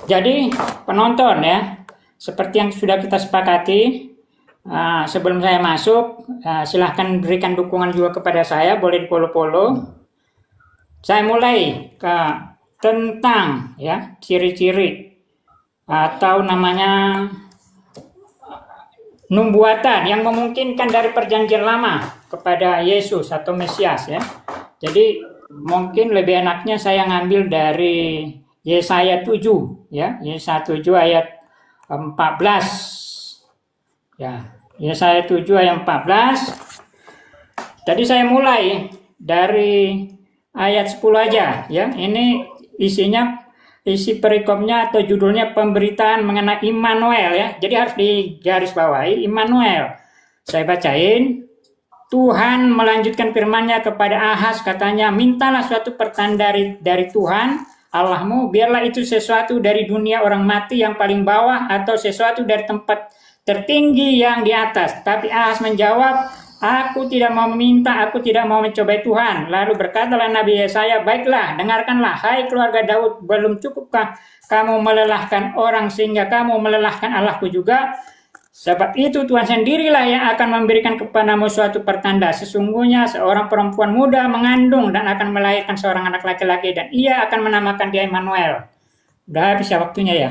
Jadi penonton ya, seperti yang sudah kita sepakati, sebelum saya masuk, silahkan berikan dukungan juga kepada saya, boleh di follow-follow. Saya mulai ke tentang ya ciri-ciri atau namanya nubuatan yang memungkinkan dari perjanjian lama kepada Yesus atau Mesias ya. Jadi mungkin lebih enaknya saya ngambil dari Yesaya 7 ya, Yesaya 7 ayat 14. Ya, Yesaya 7 ayat 14. Tadi saya mulai dari ayat 10 aja ya. Ini isi perikopnya atau judulnya pemberitaan mengenai Immanuel ya. Jadi harus digarisbawahi Immanuel. Saya bacain. Tuhan melanjutkan firman-Nya kepada Ahaz, katanya, mintalah suatu pertanda dari Tuhan Allahmu, biarlah itu sesuatu dari dunia orang mati yang paling bawah atau sesuatu dari tempat tertinggi yang di atas. Tapi Ahaz menjawab, aku tidak mau meminta, aku tidak mau mencobai Tuhan. Lalu berkatalah Nabi Yesaya, baiklah, dengarkanlah, hai keluarga Daud, belum cukupkah kamu melelahkan orang sehingga kamu melelahkan Allahku juga? Sebab itu Tuhan sendirilah yang akan memberikan kepadamu suatu pertanda. Sesungguhnya seorang perempuan muda mengandung dan akan melahirkan seorang anak laki-laki dan ia akan menamakan dia Immanuel. Udah habis ya waktunya ya.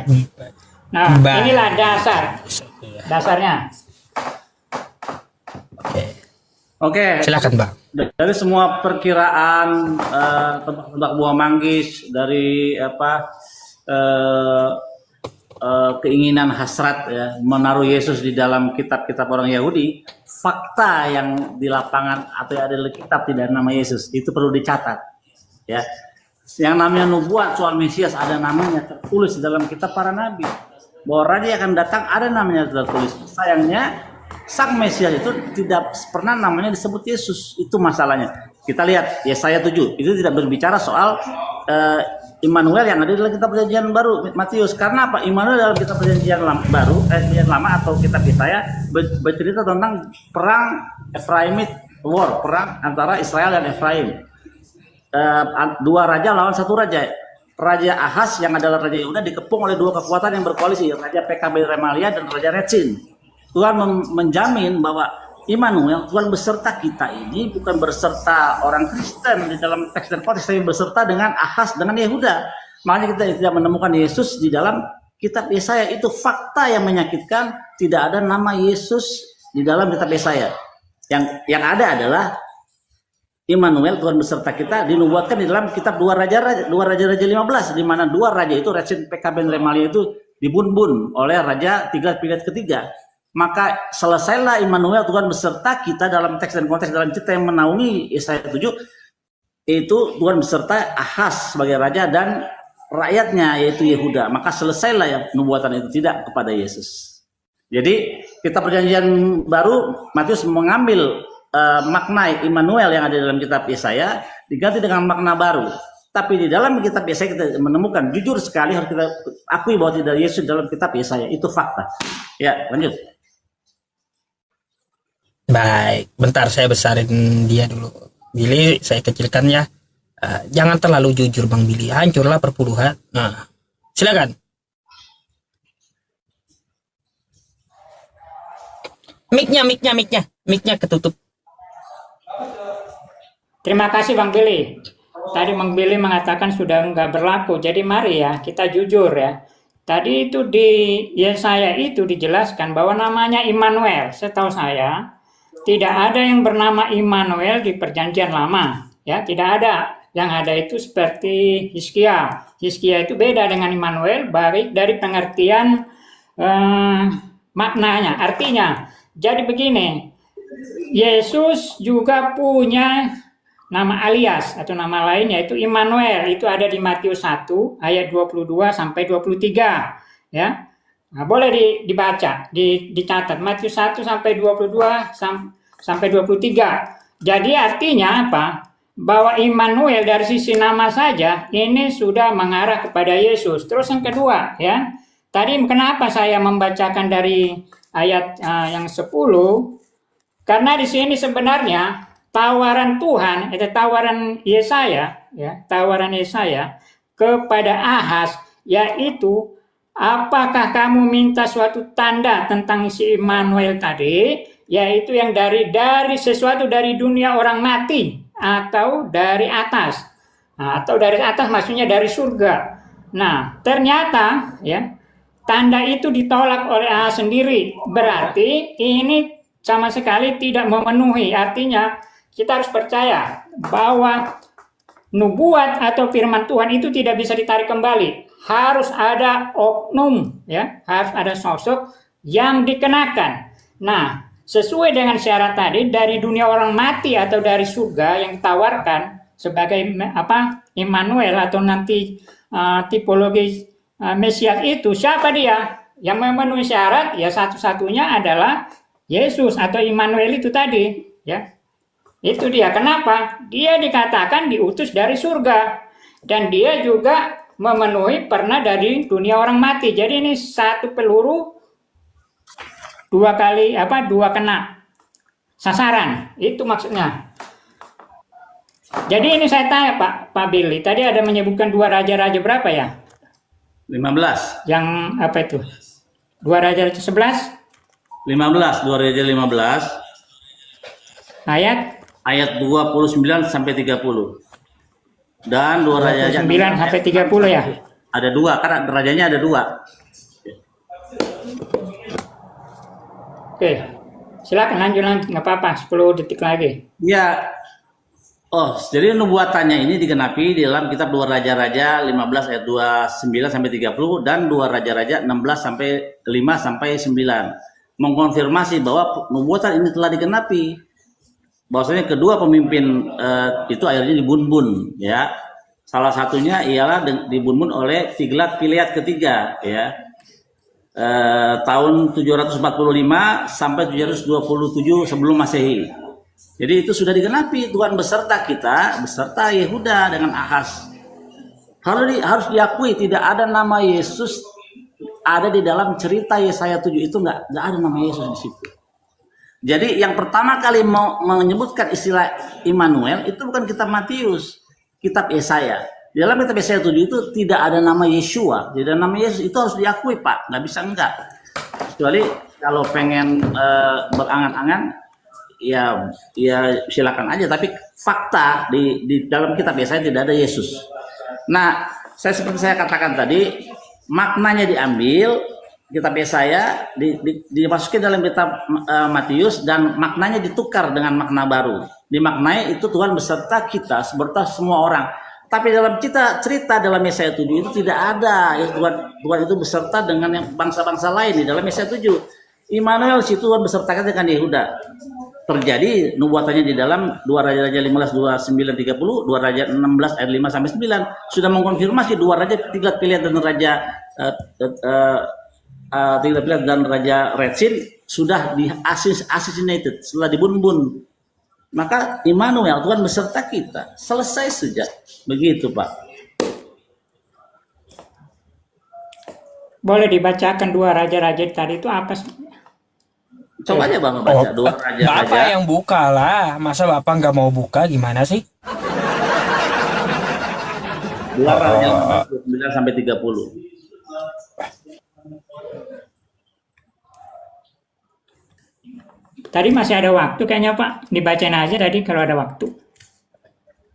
Nah, inilah dasarnya. Oke. Silakan, Bang. Dari semua perkiraan tebak-tebak buah manggis dari keinginan hasrat ya, menaruh Yesus di dalam kitab-kitab orang Yahudi, fakta yang di lapangan atau yang ada di kitab tidak nama Yesus, itu perlu dicatat ya. Yang namanya nubuat soal Mesias ada namanya tertulis di dalam kitab para nabi, bahwa raja akan datang ada namanya tertulis. Sayangnya sang Mesias itu tidak pernah namanya disebut Yesus, itu masalahnya. Kita lihat Yesaya 7 itu tidak berbicara soal Immanuel yang ada dalam kitab perjanjian baru Matius. Karena apa? Immanuel dalam kitab perjanjian baru, perjanjian lama atau kitab Yesaya bercerita tentang perang Ephraimite war, perang antara Israel dan Efraim. Dua raja lawan satu raja. Raja Ahaz yang adalah raja Yehuda dikepung oleh dua kekuatan yang berkoalisi, Raja PKB Remalia dan Raja Retsin. Tuhan menjamin bahwa Immanuel, Tuhan beserta kita ini bukan berserta orang Kristen di dalam teks dan konteks, tapi berserta dengan Ahaz, dengan Yehuda. Makanya kita tidak menemukan Yesus di dalam kitab Yesaya. Itu fakta yang menyakitkan, tidak ada nama Yesus di dalam kitab Yesaya. Yang ada adalah Immanuel, Tuhan beserta kita, dinubuatkan di dalam kitab dua raja 15, di mana dua raja itu, Retsin, PKB, dan Remalia itu dibun-bun oleh Raja Tiglat-Pileser ketiga. Maka selesailah Immanuel, Tuhan beserta kita dalam teks dan konteks dalam cerita yang menaungi Yesaya 7, itu Tuhan beserta Ahaz sebagai raja dan rakyatnya yaitu Yehuda. Maka selesailah yang nubuatan itu, tidak kepada Yesus. Jadi kita perjanjian baru Matius mengambil makna Immanuel yang ada dalam kitab Yesaya diganti dengan makna baru. Tapi di dalam kitab Yesaya kita menemukan, jujur sekali harus kita akui bahwa tidak ada Yesus dalam kitab Yesaya, itu fakta. Ya, lanjut. Baik, bentar saya besarin dia dulu. Billy, saya kecilkan ya. Jangan terlalu jujur Bang Billy, hancurlah perpuluhan. Nah, silakan. Mic-nya ketutup. Terima kasih Bang Billy. Tadi Bang Billy mengatakan sudah nggak berlaku. Jadi mari ya kita jujur ya. Tadi itu di Yesaya itu dijelaskan bahwa namanya Immanuel. Setahu saya tidak ada yang bernama Immanuel di perjanjian lama, ya tidak ada. Yang ada itu seperti Hizkia. Hizkia itu beda dengan Immanuel, baik dari pengertian maknanya, artinya. Jadi begini, Yesus juga punya nama alias atau nama lain yaitu Immanuel. Itu ada di Matius 1 ayat 22 sampai 23, ya. Nah, boleh dibaca, dicatat Matius 1 sampai 22 sampai 23. Jadi artinya apa? Bahwa Immanuel dari sisi nama saja ini sudah mengarah kepada Yesus. Terus yang kedua, ya. Tadi kenapa saya membacakan dari ayat yang 10? Karena di sini sebenarnya tawaran Tuhan, itu tawaran Yesaya, ya, tawaran Yesaya kepada Ahaz, yaitu apakah kamu minta suatu tanda tentang si Immanuel tadi, yaitu yang dari sesuatu dari dunia orang mati atau dari atas. Nah, atau dari atas maksudnya dari surga. Nah, ternyata ya tanda itu ditolak oleh Allah sendiri. Berarti ini sama sekali tidak memenuhi. Artinya kita harus percaya bahwa nubuat atau firman Tuhan itu tidak bisa ditarik kembali. Harus ada oknum, ya, harus ada sosok yang dikenakan. Nah, sesuai dengan syarat tadi, dari dunia orang mati atau dari surga yang ditawarkan sebagai Immanuel atau nanti tipologi Mesias itu, siapa dia? Yang memenuhi syarat ya satu-satunya adalah Yesus atau Immanuel itu tadi, ya. Itu dia. Kenapa? Dia dikatakan diutus dari surga dan dia juga memenuhi pernah dari dunia orang mati. Jadi ini satu peluru dua kena sasaran. Itu maksudnya. Jadi ini saya tanya Pak Billy, tadi ada menyebutkan dua raja-raja berapa ya? 15. Yang apa itu? Dua raja-raja 11? 15, dua raja 15. Ayat 29 sampai 30. Dan dua raja 29 sampai 30 ya? Ada dua, karena rajanya ada dua. Oke. Silakan lanjut, nggak apa-apa, 10 detik lagi. Ya. Oh, jadi nubuatannya ini digenapi di dalam kitab dua raja-raja 15 ayat 29 sampai 30 dan dua raja-raja 16 sampai 5 sampai 9. Mengkonfirmasi bahwa nubuatan ini telah digenapi. Bahwasanya kedua pemimpin itu akhirnya dibunbun, ya. Salah satunya ialah dibunbun oleh Tiglat-Pileser ketiga, ya. Tahun 745 sampai 727 sebelum Masehi. Jadi itu sudah digenapi, Tuhan beserta kita, beserta Yehuda dengan Ahaz. Harus diakui tidak ada nama Yesus ada di dalam cerita Yesaya 7 itu nggak ada nama Yesus di situ. Jadi yang pertama kali mau menyebutkan istilah Immanuel itu bukan kitab Matius, kitab Yesaya. Di dalam kitab Yesaya 7 itu tidak ada nama Yeshua, tidak ada nama Yesus. Itu harus diakui Pak, nggak bisa enggak. Kecuali kalau pengen berangan-angan, ya silakan aja. Tapi fakta di dalam kitab Yesaya tidak ada Yesus. Nah, seperti saya katakan tadi, maknanya diambil kitab Yesaya dimasukin dalam kitab Matius dan maknanya ditukar dengan makna baru. Dimaknai itu Tuhan beserta kita, beserta semua orang. Tapi dalam cerita dalam Yesaya 7 itu tidak ada ya, Tuhan itu beserta dengan yang bangsa-bangsa lain di dalam Yesaya 7. Immanuel situ Tuhan beserta dengan Yehuda. Terjadi nubuatannya di dalam 2 Raja-Raja 15 29 30, 2 Raja 16 ayat 5 sampai 9 sudah mengkonfirmasi 2 raja Tiglat-Pileser dan raja Tiglat-Pileser dan raja Retsin sudah assassinated, setelah dibunbun. Maka Immanuel Tuhan beserta kita. Selesai saja. Begitu, Pak. Boleh dibacakan 2 raja-raja tadi itu apa? Coba aja Bang baca 2 raja-raja. Bapak yang buka lah. Masa Bapak nggak mau buka gimana sih? 2 raja 9 sampai 30. Tadi masih ada waktu kayaknya Pak. Dibacain aja tadi kalau ada waktu.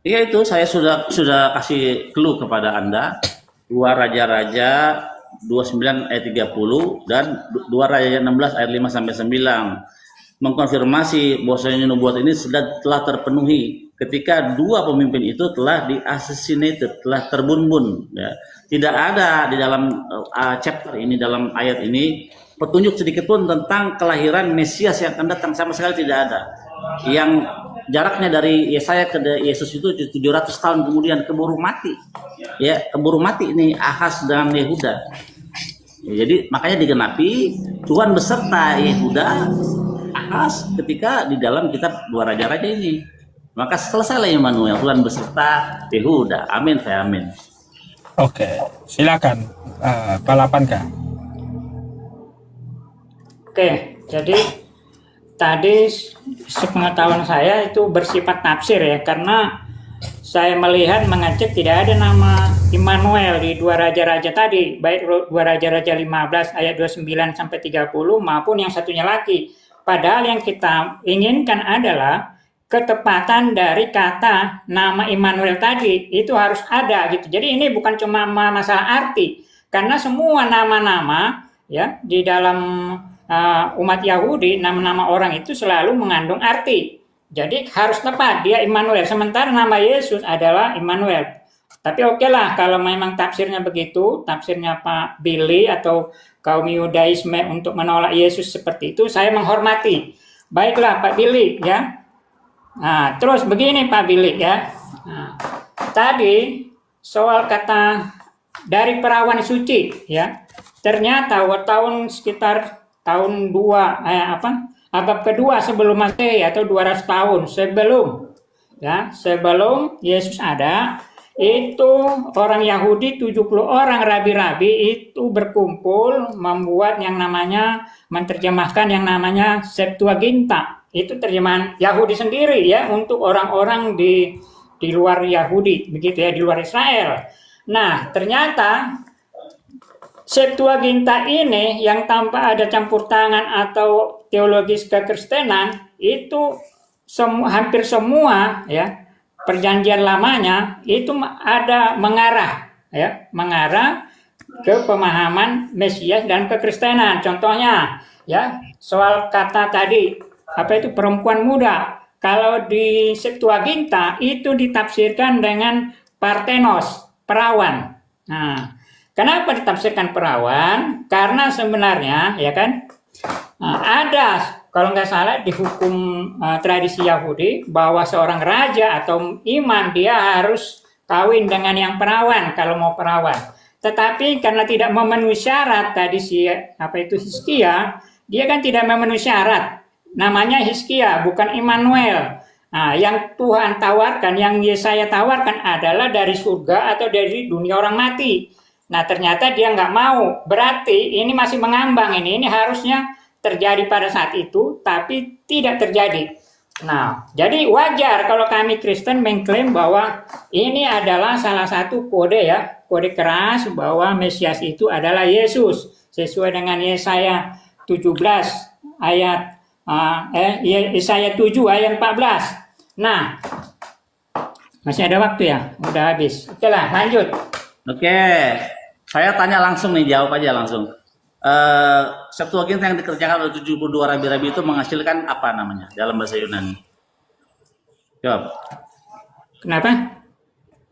Iya itu saya sudah kasih clue kepada Anda. 2 raja-raja 29 ayat 30 dan 2 raja 16 ayat 5 sampai 9 mengkonfirmasi bahwasanya nubuat ini telah terpenuhi ketika 2 pemimpin itu telah di-assassinated, telah terbunbun ya. Tidak ada di dalam chapter ini, dalam ayat ini petunjuk sedikit pun tentang kelahiran Mesias yang akan datang, sama sekali tidak ada. Yang jaraknya dari Yesaya ke Yesus itu 700 tahun kemudian keburu mati. Ya, keburu mati ini Ahaz dan Yehuda. Ya, jadi makanya digenapi Tuhan beserta Yehuda, Ahaz ketika di dalam kitab 2 raja-raja ini. Maka selesailah Immanuel, Tuhan beserta Yehuda. Amin, saya amin. Oke, silakan Pak Oke, jadi tadi sepengetahuan saya itu bersifat tafsir ya, karena saya melihat mengecek tidak ada nama Immanuel di dua raja-raja tadi, baik dua raja-raja 15 ayat 29 sampai 30 maupun yang satunya lagi. Padahal yang kita inginkan adalah ketepatan dari kata nama Immanuel tadi itu harus ada gitu. Jadi ini bukan cuma masalah arti, karena semua nama-nama ya di dalam umat Yahudi, nama-nama orang itu selalu mengandung arti. Jadi harus tepat, dia Immanuel. Sementara nama Yesus adalah Immanuel. Tapi oke lah kalau memang tafsirnya begitu, tafsirnya Pak Billy atau kaum Yudaisme untuk menolak Yesus seperti itu, saya menghormati. Baiklah Pak Billy ya. Nah, terus begini Pak Billy ya. Nah, tadi soal kata dari perawan suci ya. Ternyata tahun sekitar tahun 2 abad kedua sebelum Masehi atau 200 tahun sebelum Yesus ada, itu orang Yahudi 70 orang rabi-rabi itu berkumpul membuat yang namanya menerjemahkan yang namanya Septuaginta. Itu terjemahan Yahudi sendiri ya untuk orang-orang di luar Yahudi, begitu ya, di luar Israel. Nah, ternyata Septuaginta ini yang tanpa ada campur tangan atau teologis kekristenan itu hampir semua ya Perjanjian Lamanya itu ada mengarah ke pemahaman Mesias dan kekristenan. Contohnya ya soal kata tadi perempuan muda. Kalau di Septuaginta itu ditafsirkan dengan partenos, perawan. Nah, kenapa ditafsirkan perawan? Karena sebenarnya ya kan ada kalau nggak salah di hukum tradisi Yahudi bahwa seorang raja atau imam dia harus kawin dengan yang perawan kalau mau perawan. Tetapi karena tidak memenuhi syarat tadi Hizkia, dia kan tidak memenuhi syarat. Namanya Hizkia bukan Immanuel. Nah, yang Tuhan tawarkan, yang Yesaya tawarkan adalah dari surga atau dari dunia orang mati. Nah, ternyata dia nggak mau. Berarti ini masih mengambang ini harusnya terjadi pada saat itu, tapi tidak terjadi. Nah, jadi wajar kalau kami Kristen mengklaim bahwa ini adalah salah satu kode keras bahwa Mesias itu adalah Yesus, sesuai dengan Yesaya 17 ayat Yesaya 7 ayat 14. Nah, masih ada waktu ya, udah habis. Oke lah, lanjut. Oke, saya tanya langsung nih, jawab aja langsung. Septuaginta yang dikerjakan oleh 72 rabi-rabi itu menghasilkan apa namanya dalam bahasa Yunani? Jawab. Kenapa?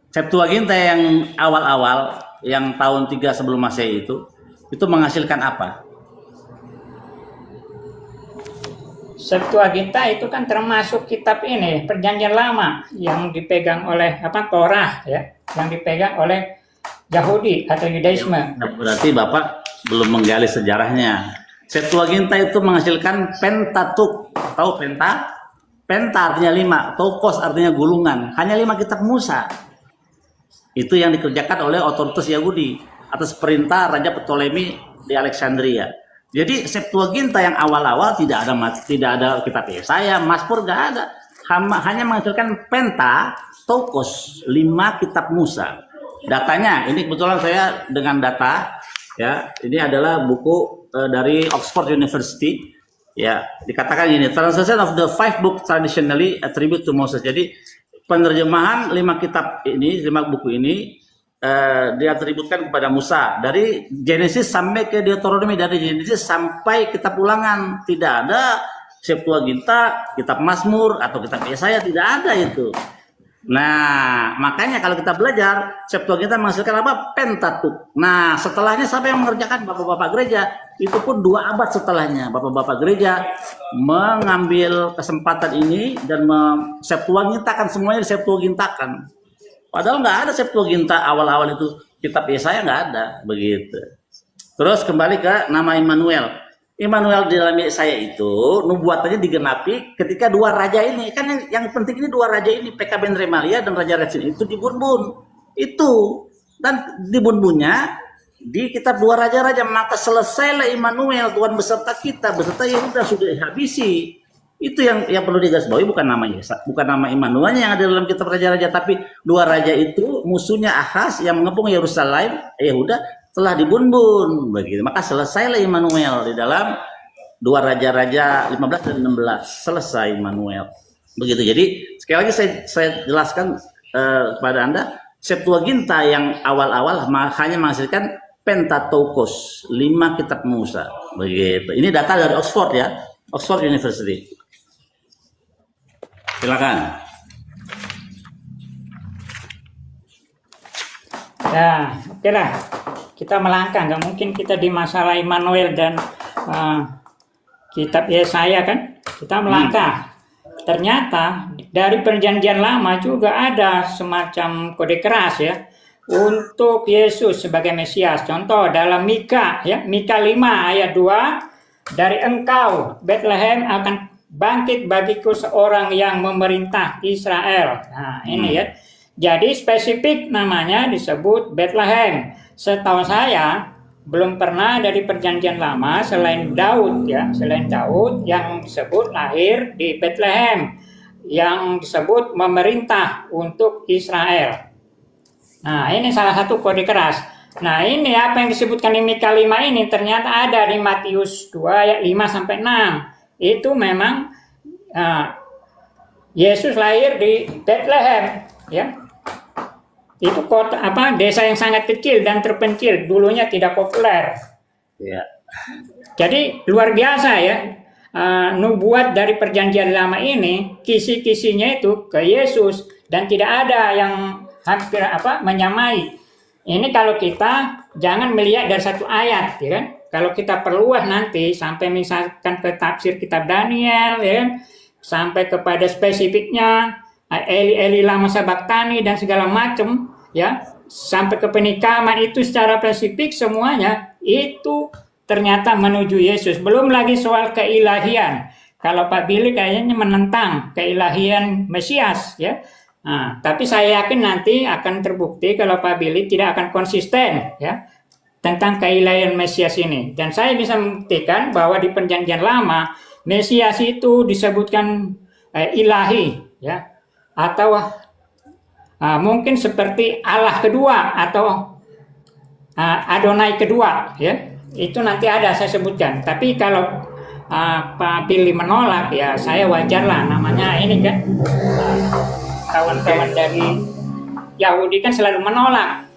Septuaginta yang awal-awal, yang tahun 3 sebelum Masehi itu menghasilkan apa? Septuaginta itu kan termasuk kitab ini Perjanjian Lama yang dipegang oleh Torah ya, yang dipegang oleh Yahudi atau Yudaisme. Berarti Bapak belum menggali sejarahnya. Septuaginta itu menghasilkan Pentateuch. Tahu penta? Penta artinya 5, tokos artinya gulungan. Hanya 5 kitab Musa. Itu yang dikerjakan oleh otoritas Yahudi atas perintah Raja Ptolemy di Alexandria. Jadi Septuaginta yang awal-awal tidak ada kitab Yesaya, Mazmur, nggak ada. Hanya menghasilkan Pentateuch, 5 kitab Musa. Datanya, ini kebetulan saya dengan data ya, ini adalah buku dari Oxford University ya, dikatakan ini translation of the 5 book traditionally attributed to Moses. Jadi penerjemahan 5 kitab ini, 5 buku ini diatributkan kepada Musa dari Genesis sampai ke Deuteronomi, dari Genesis sampai kitab Ulangan. Tidak ada Septuaginta, kitab Mazmur atau kitab Yesaya, tidak ada itu. Nah, makanya kalau kita belajar Septuaginta menghasilkan apa? Pentateuch. Nah, setelahnya siapa yang mengerjakan? Bapak-bapak gereja. Itu pun 2 abad setelahnya Bapak-bapak gereja mengambil kesempatan ini dan Septuagintakan semuanya, Septuagintakan. Padahal nggak ada Septuaginta awal-awal itu, kitab Yesaya nggak ada begitu. Terus kembali ke nama Immanuel. Immanuel di dalam Yesaya itu nubuatannya digenapi ketika 2 raja ini, kan yang penting ini 2 raja ini, Pekah ben Remalia dan Raja Rezin itu dibun-bun. Itu dan dibun-bunnya di kitab 2 raja-raja, maka selesailah Immanuel, Tuhan beserta kita, beserta Yehuda sudah habisi. Itu yang perlu digarisbawahi, bukan nama Yesus, bukan nama Immanuelnya yang ada dalam kitab Raja-Raja, tapi dua raja itu musuhnya Ahaz yang mengepung Yerusalem, Yehuda telah dibunbun begitu. Maka selesailah Immanuel di dalam dua Raja-Raja 15 dan 16, selesai Immanuel. Begitu. Jadi sekali lagi saya jelaskan kepada Anda, Septuaginta yang awal-awal hanya menghasilkan Pentateuchos, 5 kitab Musa. Begitu. Ini data dari Oxford ya, Oxford University. Silakan. Ya, oke lah. Kita melangkah, nggak mungkin kita di masalah Immanuel dan kitab Yesaya kan? Kita melangkah. Ternyata dari perjanjian lama juga ada semacam kode keras ya untuk Yesus sebagai Mesias. Contoh dalam Mika ya, Mika 5 ayat 2, dari engkau Bethlehem akan bangkit bagiku seorang yang memerintah Israel. Nah, ini ya. Jadi spesifik namanya disebut Bethlehem. Setahu saya belum pernah dari perjanjian lama selain Daud ya, selain Daud yang disebut lahir di Bethlehem, yang disebut memerintah untuk Israel. Nah, ini salah satu kode keras. Nah, ini apa yang disebutkan di Mika 5 ini ternyata ada di Matius 2 ayat 5 sampai 6. Itu memang Yesus lahir di Bethlehem ya. Itu kota desa yang sangat kecil dan terpencil, dulunya tidak populer. Ya. Jadi luar biasa ya. Nubuat dari perjanjian lama ini kisi-kisinya itu ke Yesus dan tidak ada yang hampir menyamai. Ini kalau kita jangan melihat dari satu ayat ya kan. Kalau kita perluas nanti sampai misalkan ke tafsir kitab Daniel ya kan, sampai kepada spesifiknya Eli lama sabaktani dan segala macam ya, sampai ke penikaman itu secara spesifik semuanya itu ternyata menuju Yesus. Belum lagi soal keilahian. Kalau Pak Billy kayaknya menentang keilahian Mesias ya. Nah, tapi saya yakin nanti akan terbukti kalau Pak Billy tidak akan konsisten ya tentang keilahian Mesias ini. Dan saya bisa membuktikan bahwa di perjanjian lama Mesias itu disebutkan ilahi ya, atau mungkin seperti Allah kedua atau Adonai kedua ya, itu nanti ada saya sebutkan. Tapi kalau Pak Billy menolak ya saya wajar lah, namanya ini kan kawan-kawan dari Yahudi kan selalu menolak.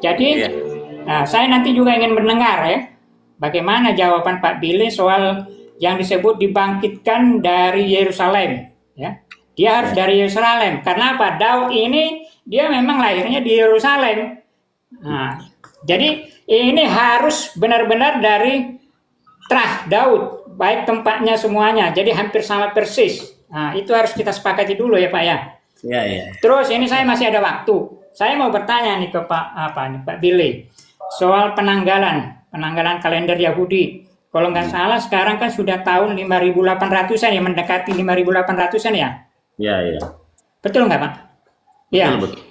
Jadi saya nanti juga ingin mendengar ya bagaimana jawaban Pak Billy soal yang disebut dibangkitkan dari Yerusalem ya. Dia harus dari Yerusalem. Karena apa? Daud ini dia memang lahirnya di Yerusalem. Nah, jadi ini harus benar-benar dari Trah Daud, baik tempatnya semuanya. Jadi hampir sama persis. Nah, itu harus kita sepakati dulu ya Pak ya. Iya, iya. Terus ini saya masih ada waktu. Saya mau bertanya nih ke Pak Billy soal penanggalan kalender Yahudi. Kalau nggak salah sekarang kan sudah tahun 5.800-an ya, mendekati 5.800-an ya. Iya, iya. Betul nggak Pak? Iya. Betul.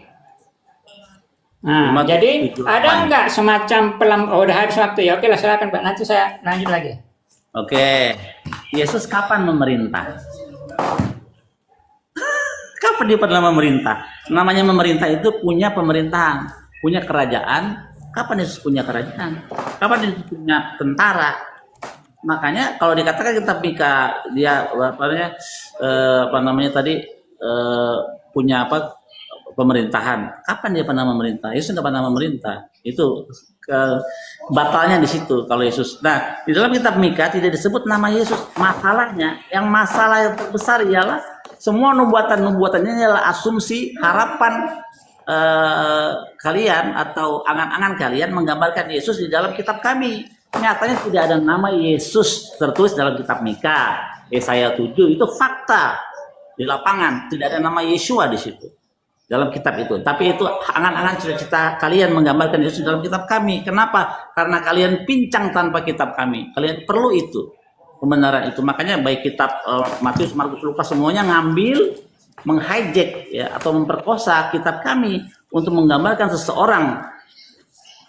Nah, jadi ada nggak semacam udah habis waktu ya? Oke lah, silakan Pak. Nanti saya lanjut lagi. Oke. Yesus kapan memerintah? Kapan dia pernah memerintah? Namanya memerintah itu punya pemerintahan, punya kerajaan. Kapan Yesus punya kerajaan? Kapan Yesus punya tentara? Makanya kalau dikatakan kitab Mika dia punya pemerintahan. Kapan dia pernah memerintah? Yesus tidak pernah memerintah. Itu batalnya di situ kalau Yesus. Nah, di dalam kitab Mika tidak disebut nama Yesus. Masalahnya, masalah yang terbesar ialah semua nubuatannya adalah asumsi, harapan kalian atau angan-angan kalian menggambarkan Yesus di dalam kitab kami. Nyatanya tidak ada nama Yesus tertulis dalam kitab Mika, Yesaya 7, itu fakta di lapangan, tidak ada nama Yeshua di situ dalam kitab itu. Tapi itu angan-angan cita-cita kalian menggambarkan Yesus dalam kitab kami. Kenapa? Karena kalian pincang tanpa kitab kami. Kalian perlu itu, kebenaran itu. Makanya baik kitab Matius, Markus, Lukas semuanya ngambil, menghijack ya atau memperkosa kitab kami untuk menggambarkan seseorang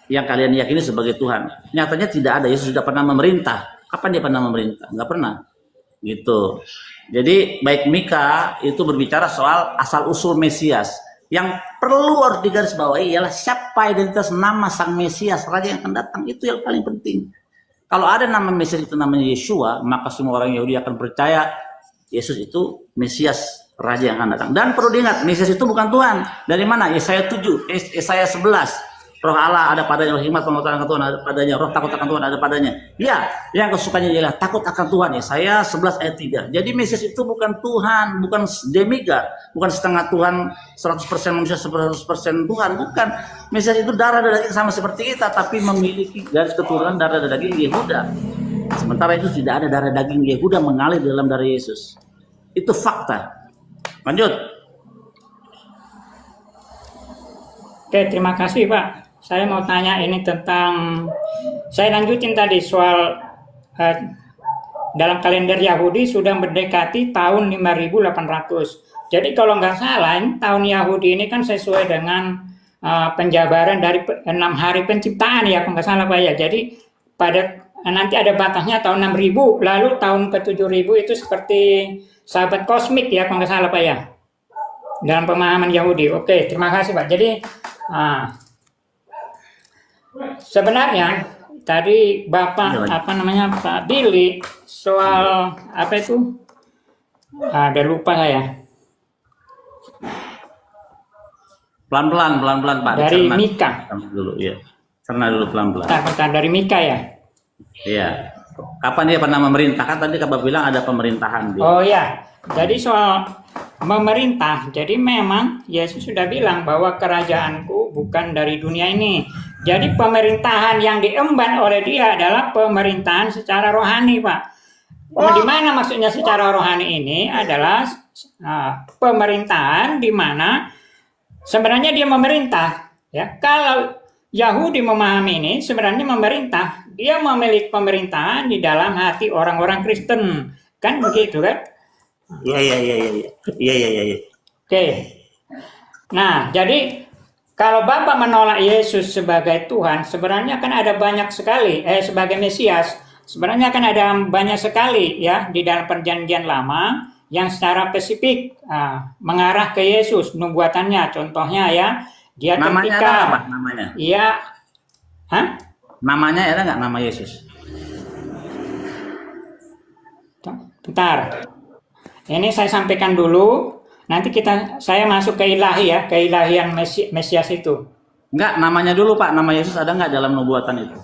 yang kalian yakini sebagai Tuhan. Nyatanya tidak ada. Yesus sudah pernah memerintah. Kapan dia pernah memerintah? Enggak pernah. gitu. Jadi baik Mika itu berbicara soal asal usul Mesias. Yang perlu harus digarisbawahi ialah siapa identitas nama sang Mesias, raja yang akan datang, itu yang paling penting. Kalau ada nama Mesias itu namanya Yeshua, maka semua orang Yahudi akan percaya Yesus itu Mesias, raja yang akan datang. Dan perlu diingat, Mesias itu bukan Tuhan. Dari mana? Yesaya 7, Yesaya 11. Roh Allah ada padanya, roh hikmat pengetahuan akan Tuhan ada padanya, roh takut akan Tuhan ada padanya. Ya, yang kesukaannya ialah takut akan Tuhan. Yesaya 11 ayat 3. Jadi Mesias itu bukan Tuhan, bukan demigod, bukan setengah Tuhan, 100% manusia, 100% Tuhan, bukan. Mesias itu darah dan daging sama seperti kita, tapi memiliki garis keturunan darah dan daging Yehuda. Sementara itu tidak ada darah daging Yehuda mengalir dalam darah Yesus. Itu fakta. Lanjut. Oke, terima kasih Pak. Saya mau tanya ini tentang, saya lanjutin tadi soal dalam kalender Yahudi sudah mendekati tahun 5800. Jadi kalau nggak salah, tahun Yahudi ini kan sesuai dengan penjabaran dari 6 hari penciptaan ya, kalau nggak salah Pak ya. Jadi pada nanti ada batasnya tahun 6000, lalu tahun ke 7000 itu seperti sahabat kosmik ya, kalau nggak salah Pak ya. Dalam pemahaman Yahudi. Oke, terima kasih Pak. Jadi sebenarnya tadi Bapak Pak Billy soal apa itu? Ada lupa saya. Pelan-pelan Pak. Dari Cerna. Mika. Dulu ya. Cerna dulu pelan-pelan. Bentar, dari Mika ya. Iya. Kapan dia pernah memerintah? Kan tadi Bapak bilang ada pemerintahan dia. Oh ya. Jadi soal memerintah, jadi memang Yesus sudah bilang bahwa kerajaanku bukan dari dunia ini. Jadi pemerintahan yang diemban oleh dia adalah pemerintahan secara rohani, Pak. Di mana maksudnya secara rohani ini adalah pemerintahan di mana sebenarnya dia memerintah. Ya, kalau Yahudi memahami ini sebenarnya memerintah, dia memiliki pemerintahan di dalam hati orang-orang Kristen, kan begitu kan? Iya. Oke. Nah, jadi kalau Bapak menolak Yesus sebagai Tuhan, sebenarnya kan ada banyak sekali, sebagai Mesias, sebenarnya kan ada banyak sekali ya di dalam perjanjian lama yang secara spesifik mengarah ke Yesus, nubuatannya. Contohnya ya, dia namanya ketika ada apa namanya? Iya. Hah? Namanya ada nggak nama Yesus? Bentar. Ini saya sampaikan dulu. Nanti saya masuk ke ilahi ya, ke ilahian Mesias itu. Enggak, namanya dulu Pak. Nama Yesus ada nggak dalam nubuatan itu?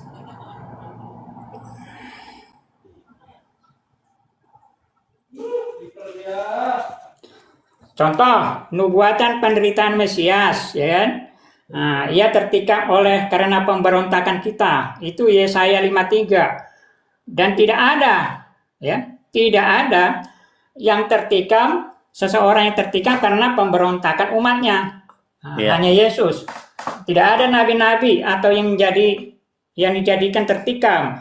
Contoh, nubuatan penderitaan Mesias, ya kan? Nah, ia tertikam karena pemberontakan kita. Itu Yesaya 53. Dan tidak ada yang tertikam, seseorang yang tertikam karena pemberontakan umatnya. Hanya Yesus. Tidak ada nabi-nabi atau yang dijadikan tertikam.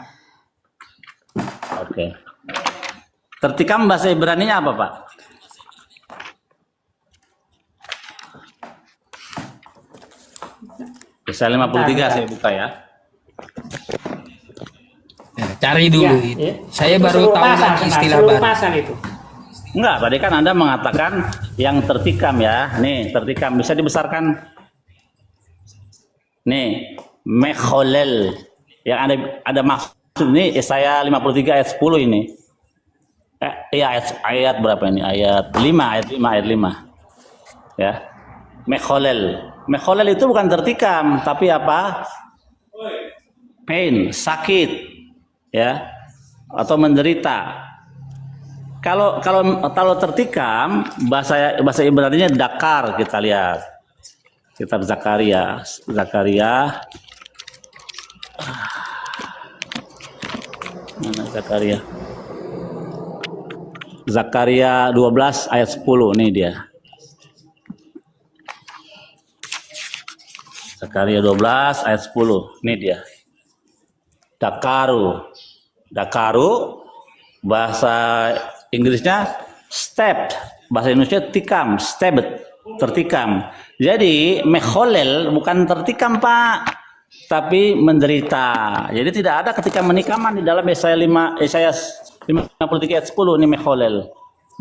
Oke. Tertikam bahasa Ibrani-nya apa, Pak? Yesaya 53 saya buka ya. Cari dulu itu. Ya. Saya baru tahu lagi istilah baru. Itu. Enggak, tadi kan Anda mengatakan yang tertikam ya. Nih, tertikam bisa dibesarkan. Nih, mekholel. Yang ada maksud ini Yesaya 53 ayat 10 ini. Ayat berapa ini? Ayat 5. Ya. Mekholel. Mekholel itu bukan tertikam, tapi apa? Pain, sakit. Ya. Atau menderita. Kalau tertikam, bahasa Ibrani-nya dakar, kita lihat. Kitab Zakaria. Mana Zakaria? Zakaria 12 ayat 10, nih dia. Zakaria 12 ayat 10, nih dia. Dakaru, bahasa Inggrisnya step, bahasa Indonesia tikam, stabbed, tertikam. Jadi mekholel bukan tertikam Pak, tapi menderita. Jadi tidak ada ketika menikaman di dalam Yesaya 53 ayat 10 ini mekholel,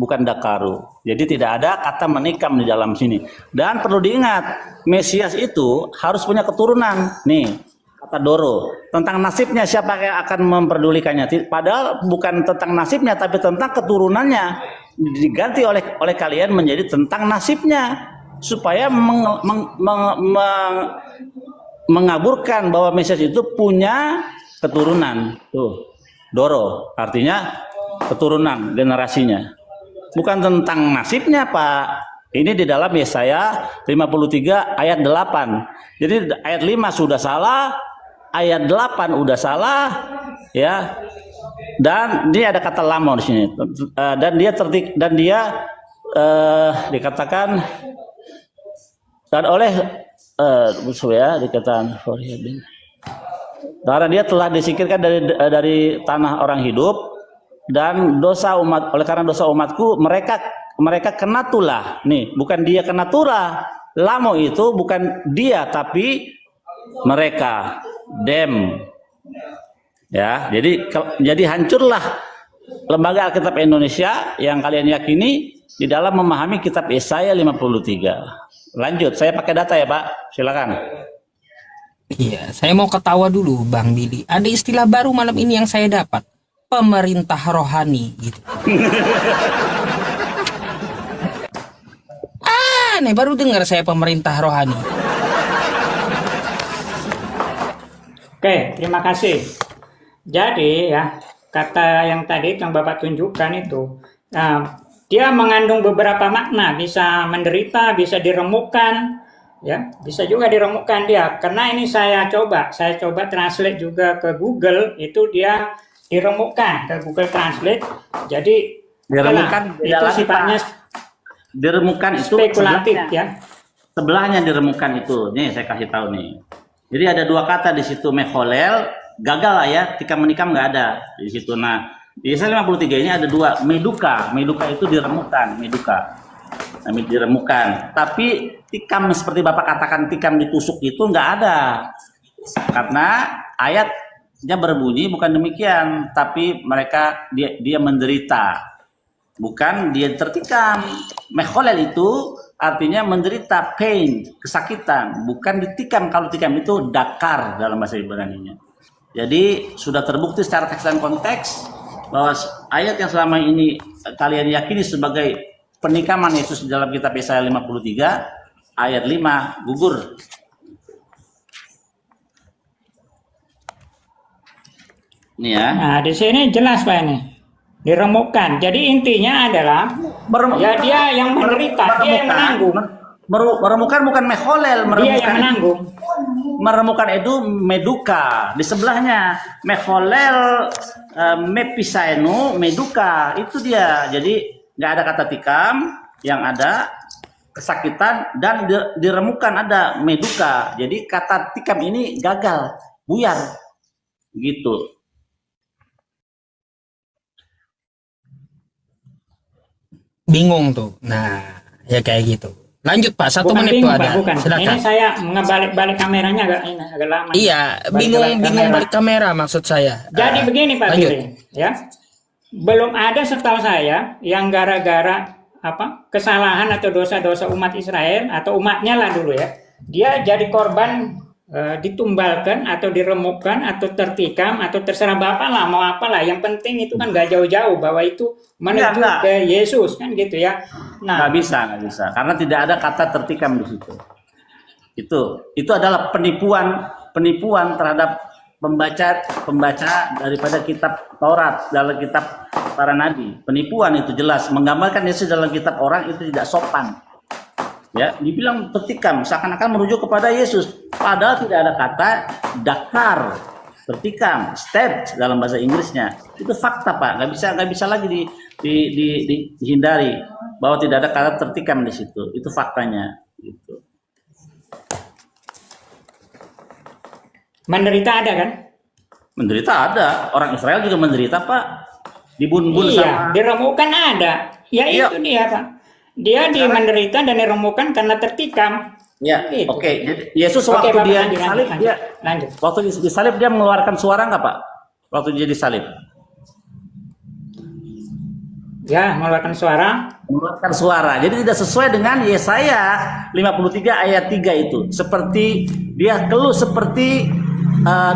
bukan dakaru. Jadi tidak ada kata menikam di dalam sini. Dan perlu diingat, Mesias itu harus punya keturunan. Nih, kata Doro, tentang nasibnya siapa yang akan memperdulikannya. Padahal bukan tentang nasibnya, tapi tentang keturunannya. Diganti oleh kalian menjadi tentang nasibnya, supaya mengaburkan bahwa Mesias itu punya keturunan. Tuh, Doro, artinya keturunan generasinya. Bukan tentang nasibnya, Pak. Ini di dalam Yesaya 53 ayat 8. Jadi ayat 5 sudah salah, ayat 8 udah salah, ya. Dan dia ada kata lamo di sini. Dan dia dikatakan dan oleh ya dikatakan karena dia telah disingkirkan dari tanah orang hidup, dan oleh karena dosa umatku mereka kena tulah. Nih, bukan dia kena tulah. Lamo itu bukan dia, tapi mereka, dem. Ya, jadi hancurlah lembaga Alkitab Indonesia yang kalian yakini di dalam memahami kitab Yesaya 53. Lanjut, saya pakai data ya, Pak. Silakan. Iya, saya mau ketawa dulu, Bang Billy. Ada istilah baru malam ini yang saya dapat, pemerintah rohani gitu. Nih baru dengar saya pemerintah rohani. Oke, terima kasih. Jadi ya, kata yang tadi yang Bapak tunjukkan itu, dia mengandung beberapa makna, bisa menderita, bisa diremukkan, ya, bisa juga diremukkan dia. Karena ini saya coba translate juga ke Google, itu dia diremukkan ke Google Translate. Jadi diremukkan itu sifatnya diremukkan itu spekulatif ya. Sebelahnya diremukkan itu. Nih saya kasih tahu nih. Jadi ada dua kata di situ, mekholel, gagal lah ya, tikam menikam nggak ada di situ. Nah, di Yesaya 53 ini ada dua, meduka. Meduka itu diremukkan, meduka. Nah, diremukkan. Tapi tikam seperti Bapak katakan tikam ditusuk itu nggak ada. Karena ayatnya berbunyi bukan demikian, tapi dia menderita. Bukan dia tertikam. Mekholel itu artinya menderita, pain, kesakitan, bukan ditikam. Kalau tikam itu dakar dalam bahasa Ibrani-nya. Jadi sudah terbukti secara teks dan konteks bahwa ayat yang selama ini kalian yakini sebagai penikaman Yesus di dalam kitab Yesaya 53 ayat 5 gugur. Ini ya. Nah, di sini jelas Pak ini. Diremukkan. Jadi intinya adalah ya dia yang menderita, dia yang menanggung. Meremukkan bukan mekholel, Dia yang menanggung. Meremukkan itu meduka. Di sebelahnya mekholel, mepisaenu, meduka. Itu dia. Jadi nggak ada kata tikam, yang ada kesakitan, dan diremukkan ada meduka. Jadi kata tikam ini gagal, buyar. Gitu. Bingung tuh. Nah, ya kayak gitu. Lanjut Pak, 1 Bukan menit bingung, tuh ada. Pak, bukan. Silakan. Ini saya ngebalik kameranya agak lama. Iya, bingung kamera. balik kamera maksud saya. Jadi begini Pak lanjut. Billy, ya. Belum ada setahu saya yang gara-gara kesalahan atau dosa-dosa umat Israel atau umatnya lah dulu ya. Dia jadi korban ditumbalkan atau diremukkan atau tertikam atau terserah Bapak lah mau apalah. Yang penting itu kan gak jauh-jauh bahwa itu menuju ke Yesus kan gitu ya. Nah, nggak bisa, karena tidak ada kata tertikam di situ. Itu adalah penipuan terhadap pembaca daripada kitab Taurat, dalam kitab para nabi. Penipuan itu jelas menggambarkan Yesus dalam kitab orang itu tidak sopan. Ya, dibilang tertikam seakan-akan merujuk kepada Yesus, padahal tidak ada kata dakar, tertikam, stabbed dalam bahasa Inggrisnya. Itu fakta Pak, nggak bisa lagi dihindari bahwa tidak ada kata tertikam di situ. Itu faktanya. Gitu. menderita ada kan? Menderita ada, orang Israel juga menderita Pak, dibunuh Iya, sama. diremukkan ada. Ya Iya. itu dia Pak. Dia menderita dan diremukkan karena tertikam. Ya, Gitu. oke. Jadi Yesus Oke, waktu Bapak, dia lanjut. Lanjut. waktu disalib dia mengeluarkan suara nggak Pak? Waktu dia disalib. Ya, mengeluarkan suara. Mengeluarkan suara. Jadi tidak sesuai dengan Yesaya 53 ayat 3 itu. Seperti dia keluh seperti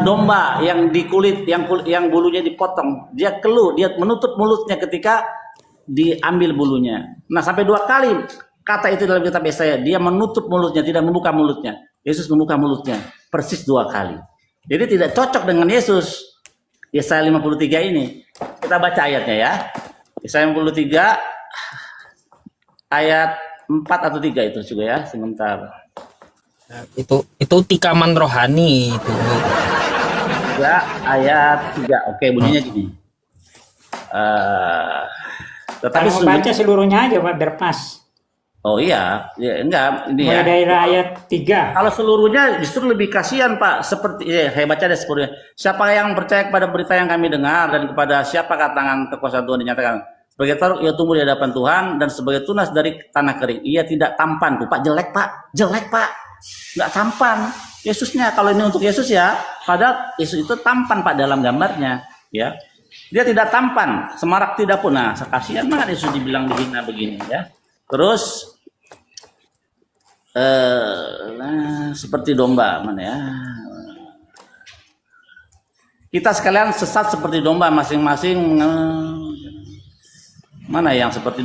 domba yang di kulit yang bulunya dipotong. Dia keluh, dia menutup mulutnya ketika diambil bulunya. Nah, sampai 2 kali kata itu dalam kitab Yesaya, dia menutup mulutnya, tidak membuka mulutnya. Yesus membuka mulutnya persis 2 kali. Jadi tidak cocok dengan Yesus. Yesaya 53 ini. Kita baca ayatnya ya. Yesaya 53 ayat 4 atau 3 itu juga ya, sebentar. Nah, itu tikaman rohani itu. Ya, ayat 3. Oke, bunyinya gini. Tetapi Kalau mau baca seluruhnya aja Pak, biar pas. Oh iya, ya, enggak ini Mulai ya. dari ayat 3. Kalau seluruhnya justru lebih kasihan Pak. Seperti saya baca deh seluruhnya. Siapa yang percaya kepada berita yang kami dengar dan kepada siapa tangan kekuasaan Tuhan dinyatakan. Sebagai taruk ia tumbuh di hadapan Tuhan dan sebagai tunas dari tanah kering. Ia tidak tampan tuh Pak, jelek Pak, nggak tampan. Yesusnya kalau ini untuk Yesus ya, padahal Yesus itu tampan Pak dalam gambarnya, ya. Dia tidak tampan, semarak tidak pun. Nah, kasihan banget Yesus dibilang dihina begini ya. Terus seperti domba mana ya? Kita sekalian sesat seperti domba masing-masing. Mana yang seperti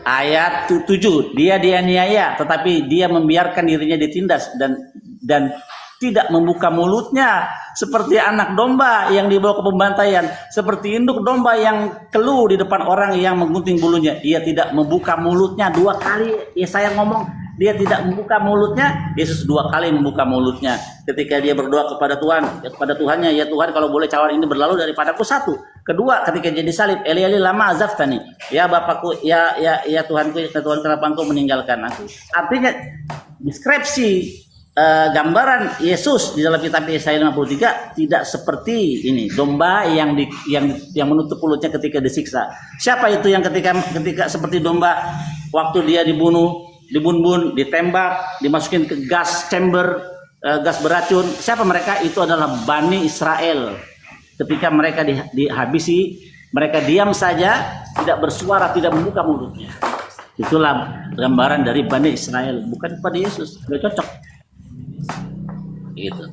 ayat 7, dia dianiaya tetapi dia membiarkan dirinya ditindas dan tidak membuka mulutnya seperti anak domba yang dibawa ke pembantaian, seperti induk domba yang keluh di depan orang yang menggunting bulunya. Ia tidak membuka mulutnya. 2 kali Yesaya ngomong dia tidak membuka mulutnya. Yesus 2 kali membuka mulutnya ketika dia berdoa kepada Tuhan, kepada Tuhannya, ya Tuhan kalau boleh cawan ini berlalu daripadaku. 1. Kedua, ketika jadi salib, Eli Eli lama azaftani, ya Bapakku, ya Tuhanku, ya Tuhan kenapa engkau meninggalkan aku. Artinya deskripsi gambaran Yesus di dalam kitab Yesaya 53 tidak seperti ini, domba yang menutup mulutnya ketika disiksa. Siapa itu yang ketika seperti domba waktu dia dibunuh, dibun-bun, ditembak, dimasukin ke gas chamber, gas beracun? Siapa mereka? Itu adalah Bani Israel. Ketika mereka dihabisi, mereka diam saja, tidak bersuara, tidak membuka mulutnya. Itulah gambaran dari Bani Israel, bukan pada Yesus. Tidak cocok. Gitu.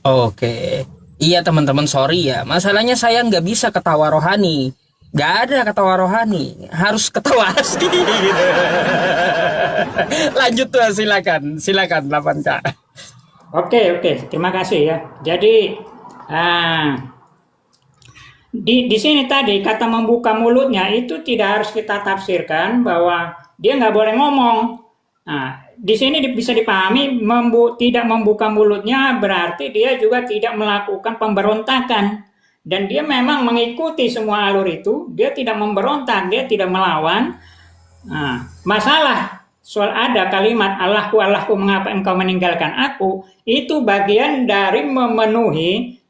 Oke, iya teman-teman, sorry ya, masalahnya saya nggak bisa ketawa rohani, nggak ada ketawa rohani, harus ketawa asli. Lanjut tuh, silakan 8K. Oke, terima kasih ya. Jadi di sini tadi kata membuka mulutnya itu tidak harus kita tafsirkan bahwa dia nggak boleh ngomong. Nah, di sini bisa dipahami tidak membuka mulutnya berarti dia juga tidak melakukan pemberontakan, dan dia memang mengikuti semua alur itu. Dia tidak memberontak, dia tidak melawan. Nah, masalah soal ada kalimat Allahku mengapa engkau meninggalkan aku, itu bagian dari memenuhi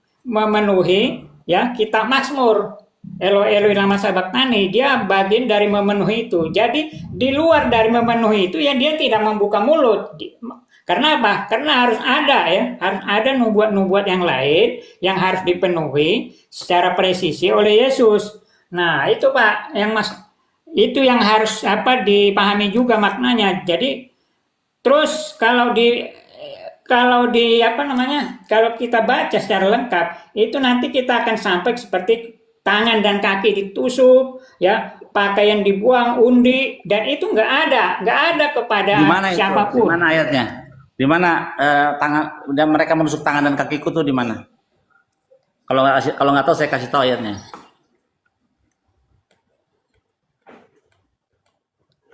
ya kitab Mazmur. Eloi Eloi lama sabachthani, dia bagian dari memenuhi itu. Jadi di luar dari memenuhi itu ya dia tidak membuka mulut. Karena apa? Karena harus ada nubuat-nubuat yang lain yang harus dipenuhi secara presisi oleh Yesus. Nah, itu Pak, itu yang harus dipahami juga maknanya. Jadi terus kalau kita baca secara lengkap, itu nanti kita akan sampai seperti tangan dan kaki ditusuk, ya, pakaian dibuang, undi, dan itu nggak ada kepada siapapun. Di mana ayatnya? Di mana tangan dan mereka menusuk tangan dan kakiku tuh di mana? Kalau nggak tahu saya kasih tahu ayatnya.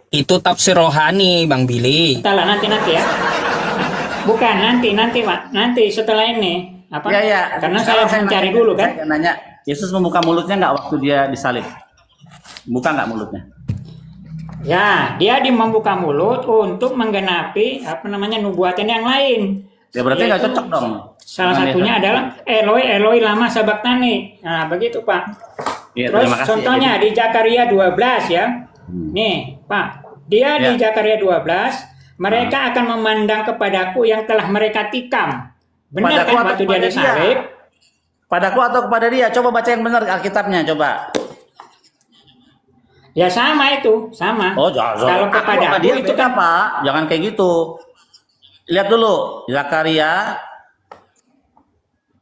Itu tafsir rohani, Bang Billy. Salah, nanti ya. Bukan nanti Pak. Nanti setelah ini. Ya. Karena saya mencari dulu kan. Saya nanya, Yesus membuka mulutnya nggak waktu dia disalib? Buka nggak mulutnya? Ya, dia membuka mulut untuk menggenapi nubuatan yang lain. Ya berarti nggak cocok dong. Salah satunya adalah Eloi Eloi lama sabachthani. Nah, begitu Pak. Ya, terus contohnya di Zakaria 12 ya. Nih, Pak. Dia di Zakaria 12, mereka akan memandang kepadaku yang telah mereka tikam. Benar kan waktu dia disalib? Padaku atau kepada dia? Coba baca yang benar Alkitabnya, coba. Ya sama itu, sama. Oh, jangan. Kalau Aku kepada sama aku dia itu beda, kan Pak. Jangan kayak gitu. Lihat dulu, Zakaria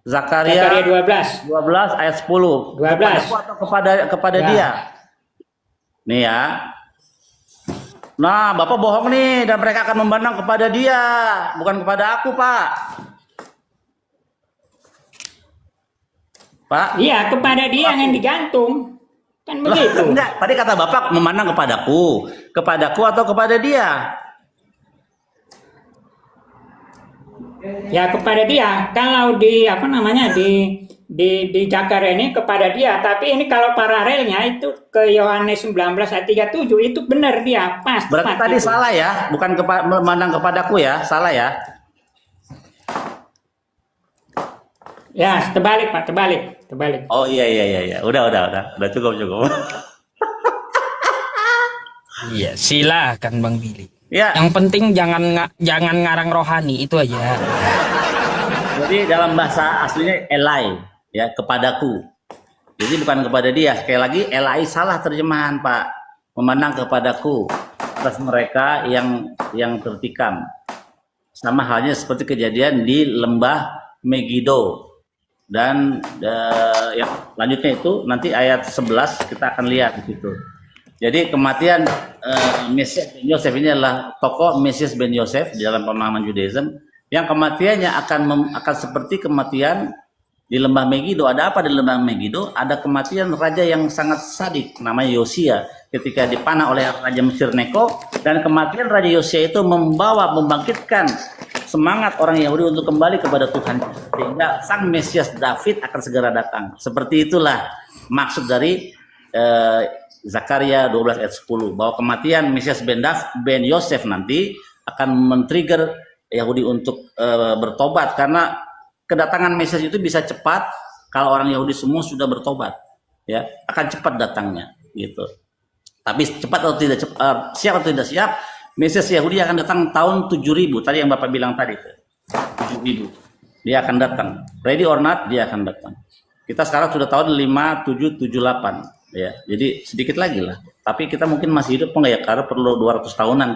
Zakaria Zakaria 12. 12 ayat 10. 12. Kepadaku atau kepada Ya. dia? Nih ya. Nah, Bapak bohong nih, dan mereka akan memandang kepada dia, bukan kepada aku, Pak. Pak. Iya, kepada dia yang digantung. Kan begitu. Enggak, tadi kata Bapak memandang kepadaku. Kepadaku atau kepada dia? Ya kepada dia. Kalau di apa namanya di Zakaria ini kepada dia, tapi ini kalau paralelnya itu ke Yohanes 19 ayat 37 itu benar dia, pas. Berarti tepat tadi itu. salah ya, bukan memandang kepadaku ya, salah ya. Ya, terbalik Pak, terbalik. Oh iya. Udah cukup. Iya, silakan Bang Billy. Ya, Yang penting jangan ngarang rohani itu aja. jadi dalam bahasa aslinya elai, ya, kepadaku. Jadi bukan kepada dia. Sekali lagi, elai salah terjemahan, Pak. Memandang kepadaku atas mereka yang tertikam. Sama halnya seperti kejadian di lembah Megido. Dan yang lanjutnya itu nanti ayat 11 kita akan lihat di situ. Jadi kematian Mesias ben Yosef ini adalah tokoh Mesias ben Yosef di dalam pemahaman Judaism yang kematiannya akan seperti kematian di lembah Megido. Ada apa di lembah Megido? Ada kematian raja yang sangat sadik namanya Yosia ketika dipanah oleh Raja Mesir Neko, dan kematian Raja Yosia itu membangkitkan semangat orang Yahudi untuk kembali kepada Tuhan, sehingga sang Mesias David akan segera datang. Seperti itulah maksud dari Zakaria 12 ayat 10, bahwa kematian Mesias ben Yosef nanti akan men-trigger Yahudi untuk bertobat, karena kedatangan Mesias itu bisa cepat kalau orang Yahudi semua sudah bertobat, ya, akan cepat datangnya gitu. Tapi cepat atau tidak siap atau tidak siap, Mesias Yahudi akan datang tahun 7000, tadi yang Bapak bilang tadi, 7000 dia akan datang, ready or not dia akan datang. Kita sekarang sudah tahun 5778, ya, jadi sedikit lagi lah. Tapi kita mungkin masih hidup enggak ya, karena perlu 200 tahunan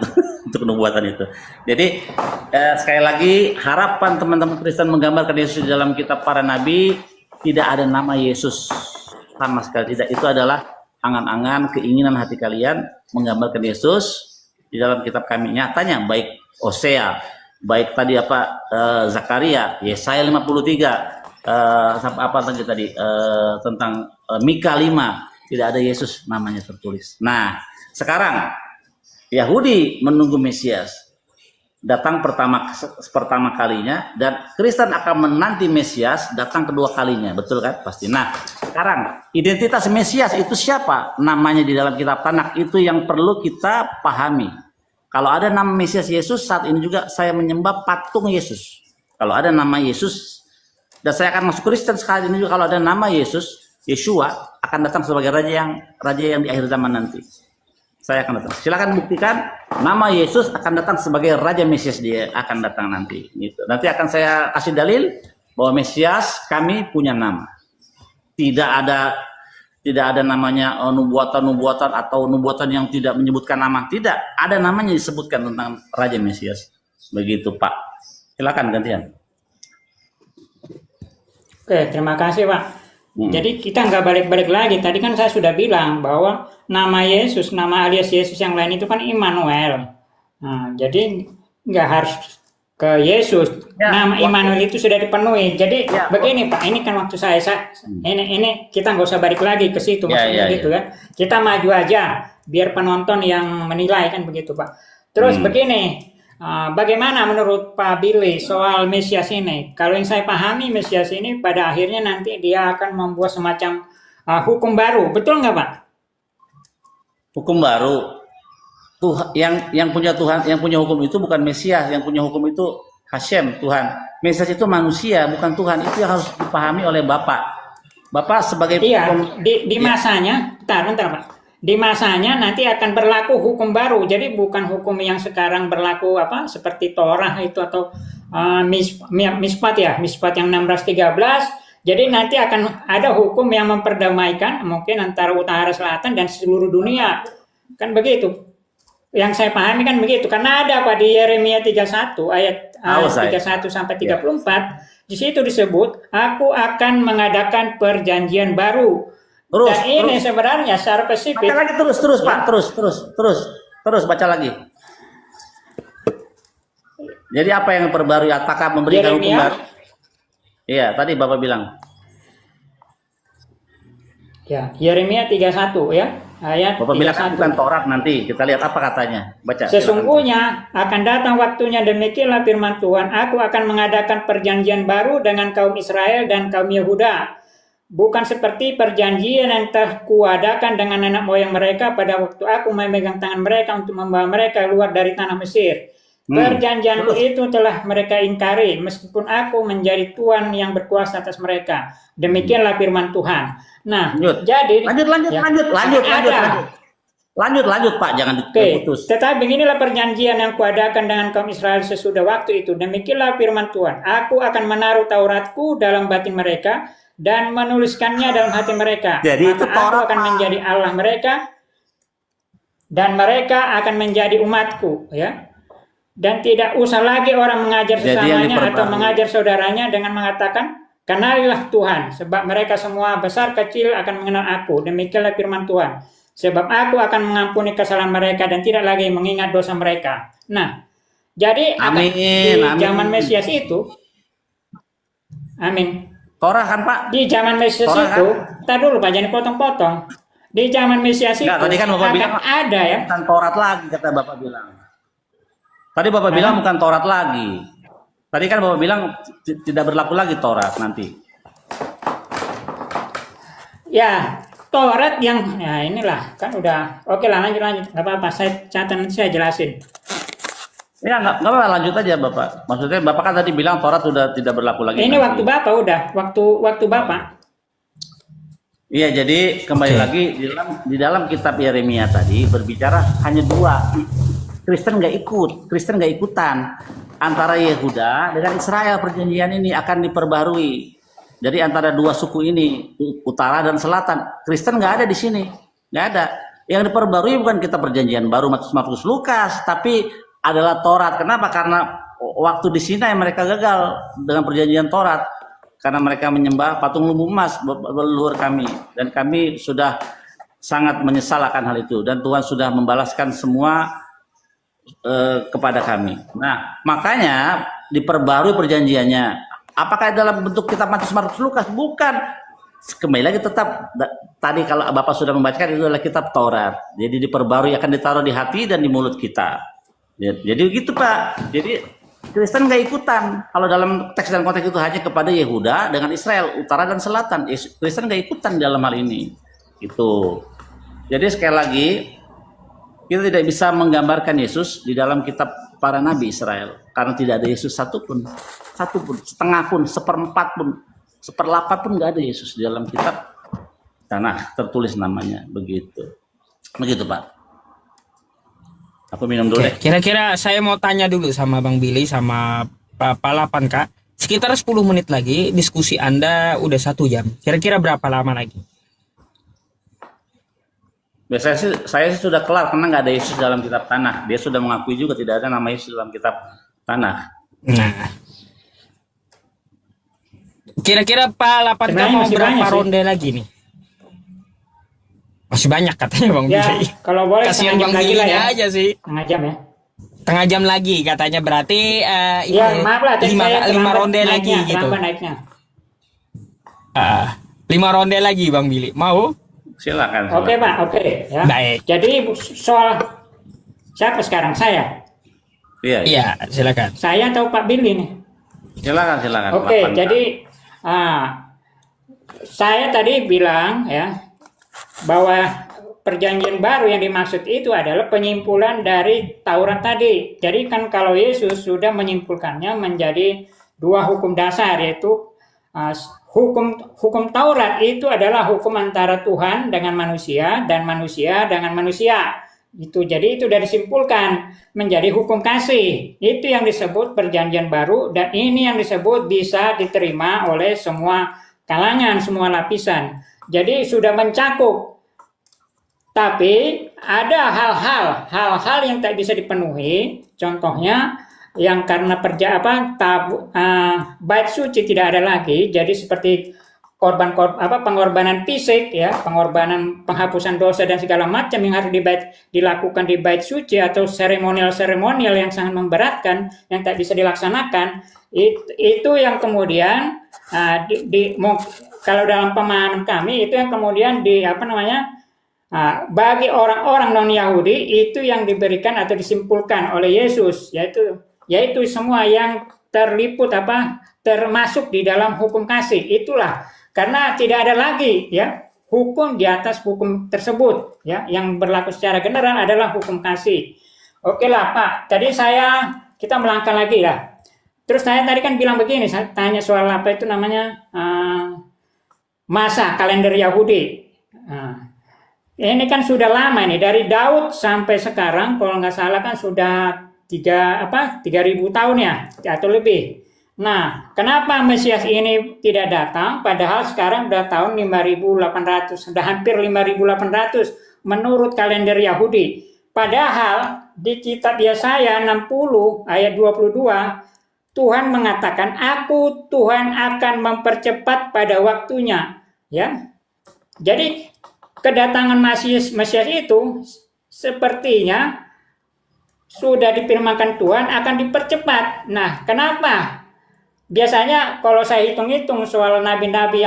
untuk nubuatan itu. Jadi sekali lagi, harapan teman-teman Kristen menggambarkan Yesus di dalam kitab para nabi, tidak ada nama Yesus sama sekali tidak. Itu adalah angan-angan, keinginan hati kalian menggambarkan Yesus di dalam kitab kami. Nyatanya baik Hosea, baik tadi Zakaria, Yesaya 53, apa tadi tentang Mika 5, tidak ada Yesus namanya tertulis. Nah, sekarang Yahudi menunggu Mesias datang pertama kalinya, dan Kristen akan menanti Mesias datang kedua kalinya, betul kan? Pasti. Nah, sekarang identitas Mesias itu siapa? Namanya di dalam kitab Tanakh itu yang perlu kita pahami. Kalau ada nama Mesias Yesus, saat ini juga saya menyembah patung Yesus. Kalau ada nama Yesus, dan saya akan masuk Kristen sekali ini juga, kalau ada nama Yesus, Yeshua akan datang sebagai raja yang di akhir zaman nanti. Saya akan datang. Silakan buktikan nama Yesus akan datang sebagai raja Mesias, dia akan datang nanti. Gitu. Nanti akan saya kasih dalil bahwa Mesias kami punya nama. Tidak ada namanya nubuatan atau nubuatan yang tidak menyebutkan nama. Tidak, ada namanya disebutkan tentang raja Mesias. Begitu Pak. Silakan gantian. Oke, terima kasih Pak. Jadi kita nggak balik-balik lagi. Tadi kan saya sudah bilang bahwa nama Yesus, nama alias Yesus yang lain itu kan Immanuel. Nah, jadi nggak harus ke Yesus. Ya, Nama Immanuel itu sudah dipenuhi. Jadi Ya, begini Pak, ini kan waktu ini kita nggak usah balik lagi ke situ, maksudnya gitu kan. Kita maju aja biar penonton yang menilai, kan begitu Pak. Terus begini. Bagaimana menurut Pak Billy soal Mesias ini? Kalau yang saya pahami, Mesias ini pada akhirnya nanti dia akan membuat semacam hukum baru, betul nggak Pak? Hukum baru. Yang punya Tuhan, yang punya hukum itu bukan Mesias, yang punya hukum itu Hashem, Tuhan. Mesias itu manusia, bukan Tuhan. Itu yang harus dipahami oleh Bapak. Bapak sebagai di masanya, bentar Pak. Di masanya nanti akan berlaku hukum baru. Jadi bukan hukum yang sekarang berlaku seperti Torah itu atau Mispat yang 1613 Jadi nanti akan ada hukum yang memperdamaikan mungkin antara utara selatan dan seluruh dunia. Kan begitu. Yang saya pahami kan begitu. Karena ada di Yeremia 31 ayat 31 sampai 34, di situ disebut, aku akan mengadakan perjanjian baru. Dan ini sebenarnya secara spesifik. Baca lagi terus Pak, terus baca lagi. Jadi apa yang perbarui? Apakah memberikan hukum baru? Iya, tadi Bapak bilang. Ya, Yeremia 31 ya, ayat Bapak 31. bilang kan bukan Taurat nanti. Kita lihat apa katanya. Baca. Sesungguhnya akan datang waktunya, demikianlah firman Tuhan, aku akan mengadakan perjanjian baru dengan kaum Israel dan kaum Yehuda. Bukan seperti perjanjian yang telah kuadakan dengan nenek moyang mereka pada waktu aku memegang tangan mereka untuk membawa mereka keluar dari tanah Mesir. Perjanjianku itu telah mereka ingkari, meskipun aku menjadi Tuhan yang berkuasa atas mereka. Demikianlah firman Tuhan. Nah, jadi lanjut Pak, jangan diputus. Tetapi beginilah perjanjian yang kuadakan dengan kaum Israel sesudah waktu itu. Demikianlah firman Tuhan. Aku akan menaruh Tauratku dalam batin mereka dan menuliskannya dalam hati mereka. Jadi maka aku akan menjadi Allah mereka dan mereka akan menjadi umatku, ya. Dan tidak usah lagi orang mengajar sesamanya atau mengajar saudaranya dengan mengatakan, kenalilah Tuhan, sebab mereka semua besar kecil akan mengenal aku. Demikianlah firman Tuhan. Sebab aku akan mengampuni kesalahan mereka dan tidak lagi mengingat dosa mereka. Nah, jadi di zaman Mesias itu, amin. Torah kan Pak? Di zaman Mesias itu, tak dulu Pak, jangan potong-potong. Di zaman Mesias itu tadi kan Bapak bilang ada ya. Bukan Taurat lagi, kata Bapak bilang. Tadi Bapak bilang bukan Taurat lagi. Tadi kan Bapak bilang tidak berlaku lagi Taurat nanti. Ya, Taurat yang, ya inilah, kan udah, oke lah lanjut. Gak apa-apa, saya catat nanti saya jelasin. Ya nggak apa-apa, lanjut aja Bapak. Maksudnya Bapak kan tadi bilang Taurat sudah tidak berlaku lagi. Ini nanti. Waktu Bapak udah, waktu Bapak. Iya, jadi kembali lagi di dalam kitab Yeremia tadi berbicara hanya dua. Kristen nggak ikutan. Antara Yehuda dengan Israel perjanjian ini akan diperbarui. Jadi antara dua suku ini, utara dan selatan, Kristen nggak ada di sini, nggak ada. Yang diperbarui bukan kitab perjanjian baru Matius Lukas, tapi adalah Taurat. Kenapa? Karena waktu di Sinai mereka gagal dengan perjanjian Taurat, karena mereka menyembah patung lumbu emas leluhur kami, dan kami sudah sangat menyesal akan hal itu, dan Tuhan sudah membalaskan semua kepada kami. Nah, makanya diperbarui perjanjiannya. Apakah dalam bentuk kitab Matius Lukas? Bukan. Kembali lagi tetap tadi kalau Bapak sudah membacakan itu adalah kitab Taurat. Jadi diperbarui, akan ditaruh di hati dan di mulut kita. Jadi gitu Pak. Jadi Kristen nggak ikutan. Kalau dalam teks dan konteks itu hanya kepada Yehuda dengan Israel, utara dan selatan. Kristen nggak ikutan dalam hal ini. Itu. Jadi sekali lagi, kita tidak bisa menggambarkan Yesus di dalam kitab para nabi Israel, karena tidak ada Yesus satupun, setengah pun, seperempat pun, seperlapan pun nggak ada Yesus di dalam kitab tanah tertulis namanya. Begitu Pak. Aku minum dulu deh. Kira-kira saya mau tanya dulu sama Bang Billy sama Pak Lapan Kak. Sekitar 10 menit lagi diskusi Anda udah 1 jam. Kira-kira berapa lama lagi? Biasanya sih, saya sudah kelar karena nggak ada Yesus dalam kitab tanah. Dia sudah mengakui juga tidak ada nama Yesus dalam kitab tanah. Nah, kira-kira Pak Lapan mau berapa ronde lagi nih? Masih banyak katanya Bang Billy. Kalau boleh kasihan Bang Billy ya aja sih. Setengah jam ya. Setengah jam lagi katanya, berarti maaf lah, 5 ronde lagi gitu. Naiknya. 5 ronde lagi Bang Billy. Mau? Silakan. Oke Pak, oke ya. Baik. Jadi soal siapa sekarang, saya? Iya, silakan. Saya atau Pak Billy nih? Silakan. Oke, jadi saya tadi bilang ya bahwa perjanjian baru yang dimaksud itu adalah penyimpulan dari Taurat tadi. Jadi kan kalau Yesus sudah menyimpulkannya menjadi 2 hukum dasar, yaitu hukum Taurat itu adalah hukum antara Tuhan dengan manusia dan manusia dengan manusia. Itu jadi itu sudah disimpulkan menjadi hukum kasih. Itu yang disebut perjanjian baru, dan ini yang disebut bisa diterima oleh semua kalangan, semua lapisan. Jadi sudah mencakup. Tapi ada hal-hal yang tak bisa dipenuhi. Contohnya yang karena bait suci tidak ada lagi. Jadi seperti pengorbanan fisik, ya, pengorbanan penghapusan dosa dan segala macam yang harus dilakukan di bait suci, atau seremonial yang sangat memberatkan yang tak bisa dilaksanakan, itu yang kemudian kalau dalam pemahaman kami itu yang kemudian bagi orang-orang non Yahudi itu yang diberikan atau disimpulkan oleh Yesus, yaitu semua yang termasuk di dalam hukum kasih. Itulah karena tidak ada lagi, ya, hukum di atas hukum tersebut, ya, yang berlaku secara general adalah hukum kasih. Oke lah Pak, tadi kita melangkah lagi ya. Terus saya tadi kan bilang begini, saya tanya soal masa kalender Yahudi. Ini kan sudah lama ini, dari Daud sampai sekarang kalau nggak salah kan sudah 3.000 tahun ya, atau lebih. Nah, kenapa Mesias ini tidak datang? Padahal sekarang sudah tahun 5.800, sudah hampir 5.800 menurut kalender Yahudi. Padahal di kitab Yesaya 60 ayat 22, Tuhan mengatakan, "Aku Tuhan akan mempercepat pada waktunya." Ya. Jadi kedatangan Mesias itu sepertinya sudah difirmankan Tuhan akan dipercepat. Nah, kenapa? Biasanya kalau saya hitung-hitung soal nabi-nabi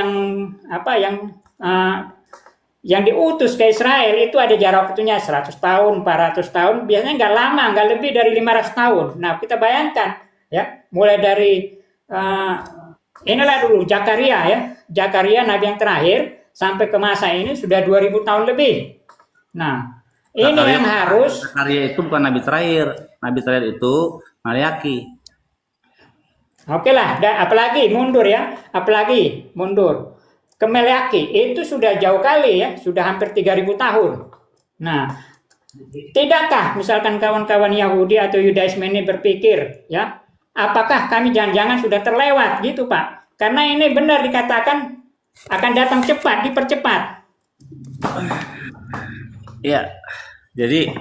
yang diutus ke Israel itu ada jarak waktunya 100 tahun, 400 tahun, biasanya nggak lama, nggak lebih dari 500 tahun. Nah, kita bayangkan, ya, mulai dari inilah dulu Zakaria nabi yang terakhir sampai ke masa ini sudah 2000 tahun lebih. Nah, ini yang harus. Zakaria itu bukan nabi terakhir itu Maliaki. Oke lah, apalagi mundur ke Maleaki, itu sudah jauh kali ya, sudah hampir 3000 tahun. Nah, tidakkah misalkan kawan-kawan Yahudi atau Yudaisme ini berpikir, ya, apakah kami jangan-jangan sudah terlewat gitu Pak? Karena ini benar dikatakan akan datang cepat, dipercepat. Iya, jadi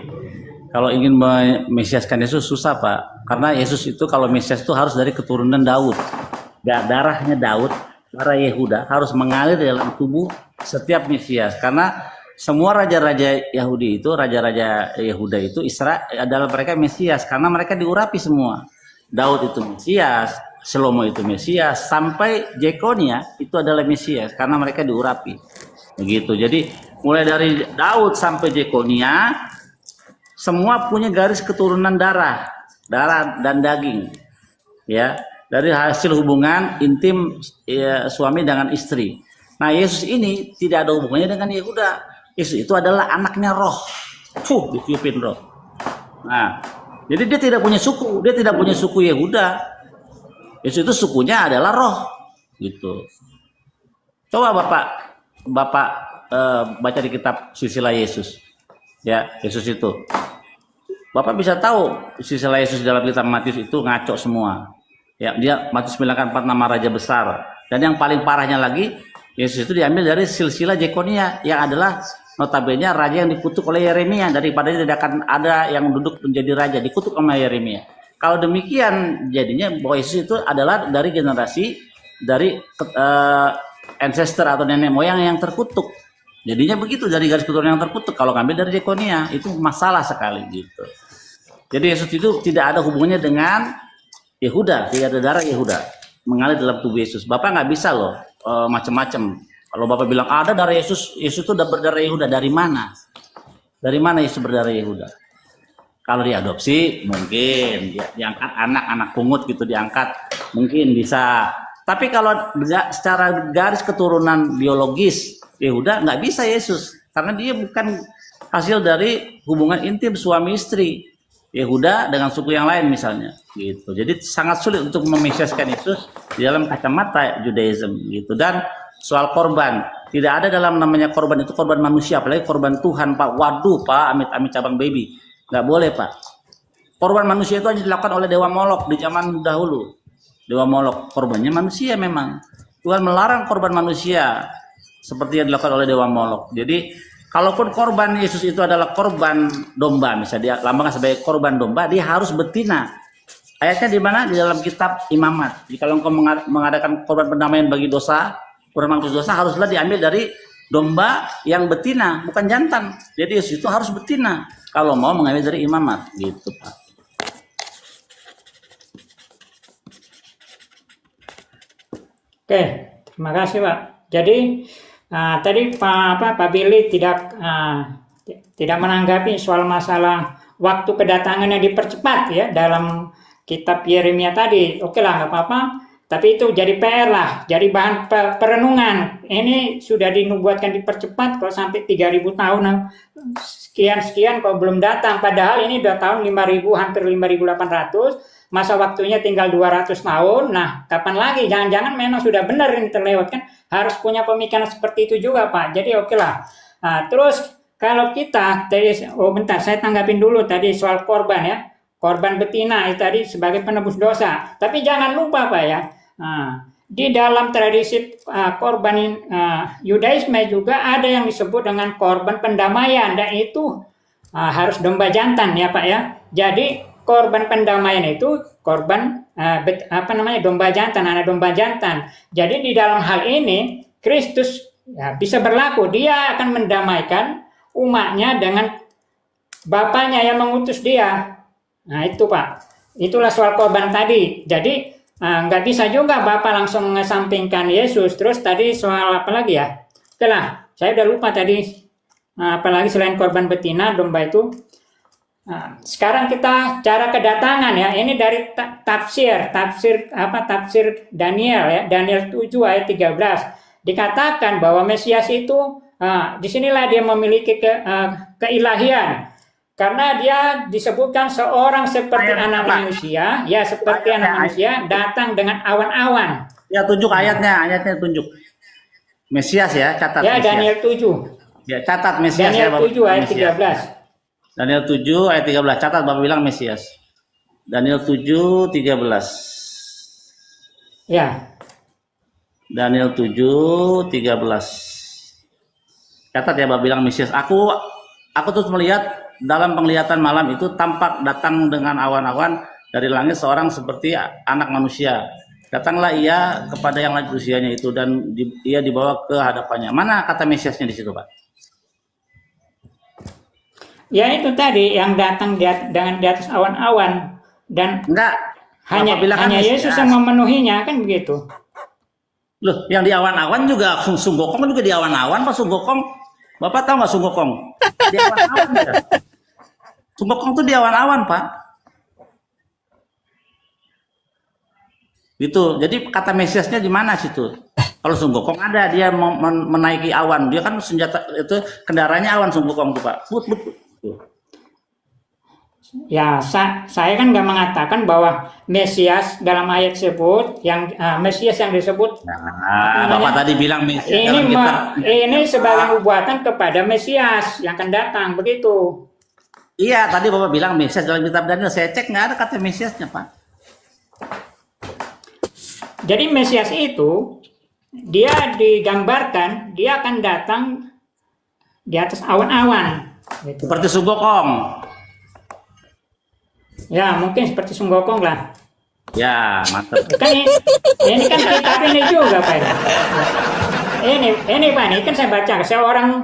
kalau ingin memesiaskan Yesus susah Pak, karena Yesus itu kalau Mesias itu harus dari keturunan Daud, darahnya Daud, darah Yehuda harus mengalir dalam tubuh setiap Mesias, karena semua raja-raja Yahudi itu, raja-raja Yehuda itu Israel adalah mereka Mesias, karena mereka diurapi semua. Daud itu Mesias, Salomo itu Mesias, sampai Jekonia itu adalah Mesias, karena mereka diurapi. Begitu. Jadi mulai dari Daud sampai Jekonia semua punya garis keturunan darah dan daging, ya, dari hasil hubungan intim suami dengan istri. Nah, Yesus ini tidak ada hubungannya dengan Yehuda. Yesus itu adalah anaknya Roh, ditiupin Roh. Nah, jadi dia tidak punya suku Yehuda. Yesus itu sukunya adalah Roh, gitu. Coba Bapak baca di kitab silsilah Yesus, ya, Yesus itu. Bapak bisa tahu silsilah Yesus dalam kitab Matius itu ngaco semua. Ya, dia Matius memiliki 4 nama raja besar. Dan yang paling parahnya lagi, Yesus itu diambil dari silsilah Jekonia yang adalah notabene raja yang dikutuk oleh Yeremia, daripada tidak akan ada yang duduk menjadi raja, dikutuk oleh Yeremia. Kalau demikian jadinya bahwa Yesus itu adalah dari generasi dari ancestor atau nenek moyang yang terkutuk. Jadinya begitu, dari garis keturunan yang terkutuk. Kalau ngambil dari Jekonia itu masalah sekali gitu. Jadi Yesus itu tidak ada hubungannya dengan Yehuda, tidak ada darah Yehuda mengalir dalam tubuh Yesus. Bapak nggak bisa loh macam-macam. Kalau Bapak bilang ada darah Yesus, Yesus itu berdarah Yehuda, dari mana? Dari mana Yesus berdarah Yehuda? Kalau diadopsi mungkin diangkat anak pungut gitu, diangkat mungkin bisa. Tapi kalau secara garis keturunan biologis Yehuda nggak bisa Yesus, karena dia bukan hasil dari hubungan intim suami istri. Yehuda dengan suku yang lain misalnya, gitu. Jadi sangat sulit untuk memesiaskan Yesus di dalam kacamata Judaism, gitu. Dan soal korban, tidak ada dalam namanya korban itu korban manusia, apalagi korban Tuhan, Pak. Waduh, Pak, amit-amit cabang baby, nggak boleh, Pak. Korban manusia itu hanya dilakukan oleh Dewa Molok di zaman dahulu. Dewa Molok korbannya manusia memang, Tuhan melarang korban manusia seperti yang dilakukan oleh dewa Molok. Jadi kalaupun korban Yesus itu adalah korban domba, misalnya dia lambangkan sebagai korban domba, dia harus betina. Ayatnya di mana? Di dalam kitab Imamat. Jadi kalau engkau mengadakan korban pendamaian bagi dosa, korban manusia dosa, haruslah diambil dari domba yang betina, bukan jantan. Jadi Yesus itu harus betina kalau mau mengambil dari Imamat, gitu Pak. Oke, terima kasih Pak. Jadi tadi Pak Billy tidak menanggapi soal masalah waktu kedatangannya dipercepat ya dalam kitab Yeremia tadi. Oke lah, nggak apa-apa. Tapi itu jadi PR lah, jadi bahan perenungan. Ini sudah dinubuatkan dipercepat kok sampai 3.000 tahun sekian kok belum datang. Padahal ini udah tahun 5.000, hampir 5.800. Masa waktunya tinggal 200 tahun. Nah, kapan lagi? Jangan-jangan memang sudah benar ini terlewat kan? Harus punya pemikiran seperti itu juga, Pak. Jadi oke lah. Terus kalau kita bentar, saya tanggapin dulu tadi soal korban ya. Korban betina itu tadi sebagai penebus dosa. Tapi jangan lupa, Pak ya. Di dalam tradisi korban Yudaisme juga ada yang disebut dengan korban pendamaian, dan itu harus domba jantan ya Pak ya. Jadi korban pendamaian itu korban domba jantan, anak domba jantan. Jadi di dalam hal ini Kristus ya, bisa berlaku, dia akan mendamaikan umatnya dengan Bapaknya yang mengutus dia. Nah itu Pak, itulah soal korban tadi. Jadi nggak bisa juga Bapak langsung mengesampingkan Yesus. Terus tadi soal apa lagi ya? Oke lah, saya udah lupa tadi. Apalagi selain korban betina, domba itu. Sekarang kita cara kedatangan ya. Ini dari tafsir Daniel ya, Daniel 7 ayat 13. Dikatakan bahwa Mesias itu disinilah dia memiliki keilahian. Karena dia disebutkan seorang seperti anak manusia, ya seperti anak manusia datang dengan awan-awan. Ya tunjuk ayatnya tunjuk. Mesias ya, catat. Ya Mesias. Daniel 7. Ya catat Mesias. Daniel ya, 7 ayat Mesias. 13. Daniel 7 ayat 13. Catat Bapak bilang Mesias. Daniel 7 13. Ya. Daniel 7 13. Catat ya Bapak bilang Mesias. Aku terus melihat dalam penglihatan malam itu tampak datang dengan awan-awan dari langit seorang seperti anak manusia. Datanglah ia kepada yang lanjut usianya itu dan ia dibawa ke hadapannya. Mana kata Mesiasnya di situ, Pak? Ya itu tadi yang datang dengan di atas awan-awan dan enggak hanya Yesus yang memenuhinya kan begitu. Loh, yang di awan-awan juga Sung Gokong juga di awan-awan, Pak Sung Gokong. Bapak tahu nggak Sung Gokong? Di awan-awan ya. Sung Gokong tuh di awan-awan, Pak. Gitu. Jadi kata Mesiasnya di mana situ? Kalau Sung Gokong ada, dia menaiki awan. Dia kan senjata itu kendaraannya awan Sung Gokong tuh, Pak. But. Ya, saya kan nggak mengatakan bahwa Mesias dalam ayat tersebut, yang Mesias yang disebut. Nah, Bapak tadi bilang Mesias. Ini sebagai nubuatan kepada Mesias yang akan datang, begitu. Iya, tadi Bapak bilang Mesias dalam kitab Daniel. Saya cek nggak ada kata Mesiasnya, Pak. Jadi Mesias itu dia digambarkan dia akan datang di atas awan-awan. Gitu. Seperti Sung Gokong. Ya, mungkin seperti Sung Gokong lah. Ya, mantap. Kan ini kan kitab ini juga, Pak. Ini Pak, ini kan saya baca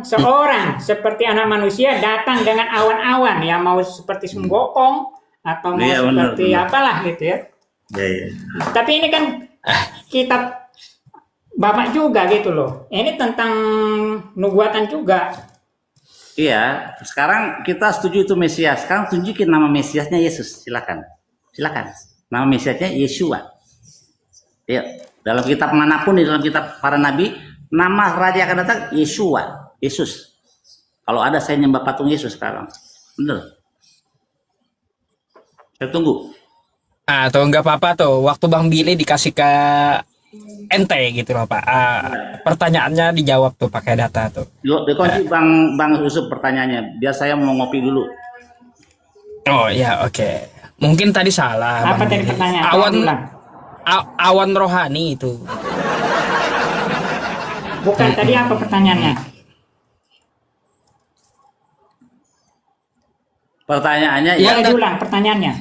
seorang seperti anak manusia datang dengan awan-awan, ya mau seperti Sung Gokong atau mau seperti bener. Apalah gitu ya. Ya. Tapi ini kan kitab Bapak juga gitu loh. Ini tentang nubuatan juga. Iya, sekarang kita setuju itu Mesias. Sekarang tunjukin nama Mesiasnya Yesus. Silakan. Nama Mesiasnya Yeshua. Ya, dalam kitab manapun, di dalam kitab para nabi, nama raja akan datang Yeshua, Yesus. Kalau ada saya nyembah patung Yesus sekarang. Bener. Saya tunggu. Atau enggak apa-apa tuh, waktu Bang Billy dikasih ke ente gitu loh Pak. Pertanyaannya dijawab tuh pakai data tuh. Yuk, dikunci Bang Yusuf pertanyaannya. Biar saya mau ngopi dulu. Oh ya, oke. Mungkin tadi salah. Apa tadi pertanyaan? Awan rohani itu. Bukan, tadi apa pertanyaannya? Pertanyaannya Iya, ya, Boleh diulang pertanyaannya.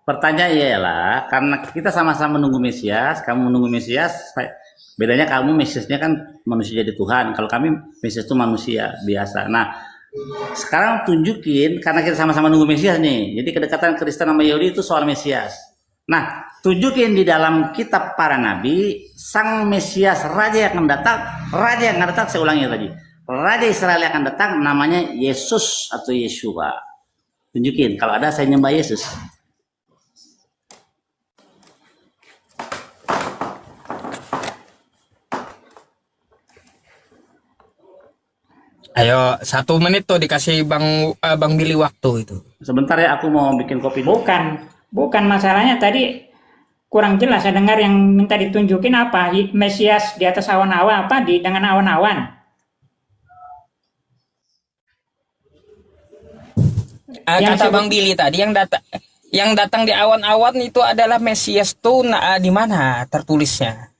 pertanyaan ialah karena kita sama-sama menunggu Mesias, kamu menunggu Mesias, bedanya kamu Mesiasnya kan manusia jadi Tuhan, kalau kami Mesias itu manusia biasa. Nah, sekarang tunjukin karena kita sama-sama nunggu Mesias nih. Jadi kedekatan Kristen sama Yahudi itu soal Mesias. Nah, tunjukin di dalam kitab para nabi sang Mesias raja yang akan datang, saya ulangi tadi. Raja Israel yang akan datang namanya Yesus atau Yeshua. Tunjukin kalau ada saya nyembah Yesus. Ayo 1 menit tuh dikasih Bang Billy waktu itu. Sebentar ya, aku mau bikin kopi dulu. Bukan masalahnya tadi kurang jelas. Saya dengar yang minta ditunjukin apa? Mesias di atas awan-awan apa? Dengan awan-awan. Kata Bang Billy tadi yang datang di awan-awan itu adalah Mesias tuh di mana tertulisnya?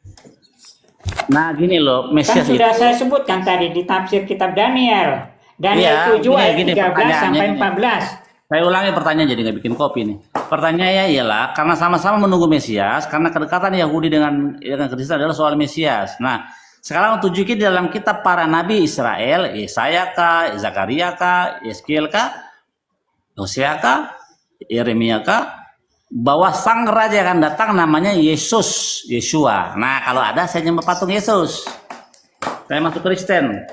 Nah, gini loh, Kan Mesias sudah itu. saya sebutkan tadi di tafsir kitab Daniel. Daniel Iya, 7 ayat gini, 13 sampai pertanyaannya 14. Saya ulangi pertanyaan jadi nggak bikin kopi nih. Pertanyaannya ialah karena sama-sama menunggu Mesias, karena kedekatan Yahudi dengan Kristen adalah soal Mesias. Nah, sekarang tunjukin di dalam kitab para nabi Israel, Yesaya kah, Zakaria kah, Yeskiel kah, Hosea kah, Yeremia kah, bahwa sang raja yang akan datang namanya Yesus, Yeshua. Nah, kalau ada saya nyembah patung Yesus. Saya masuk Kristen.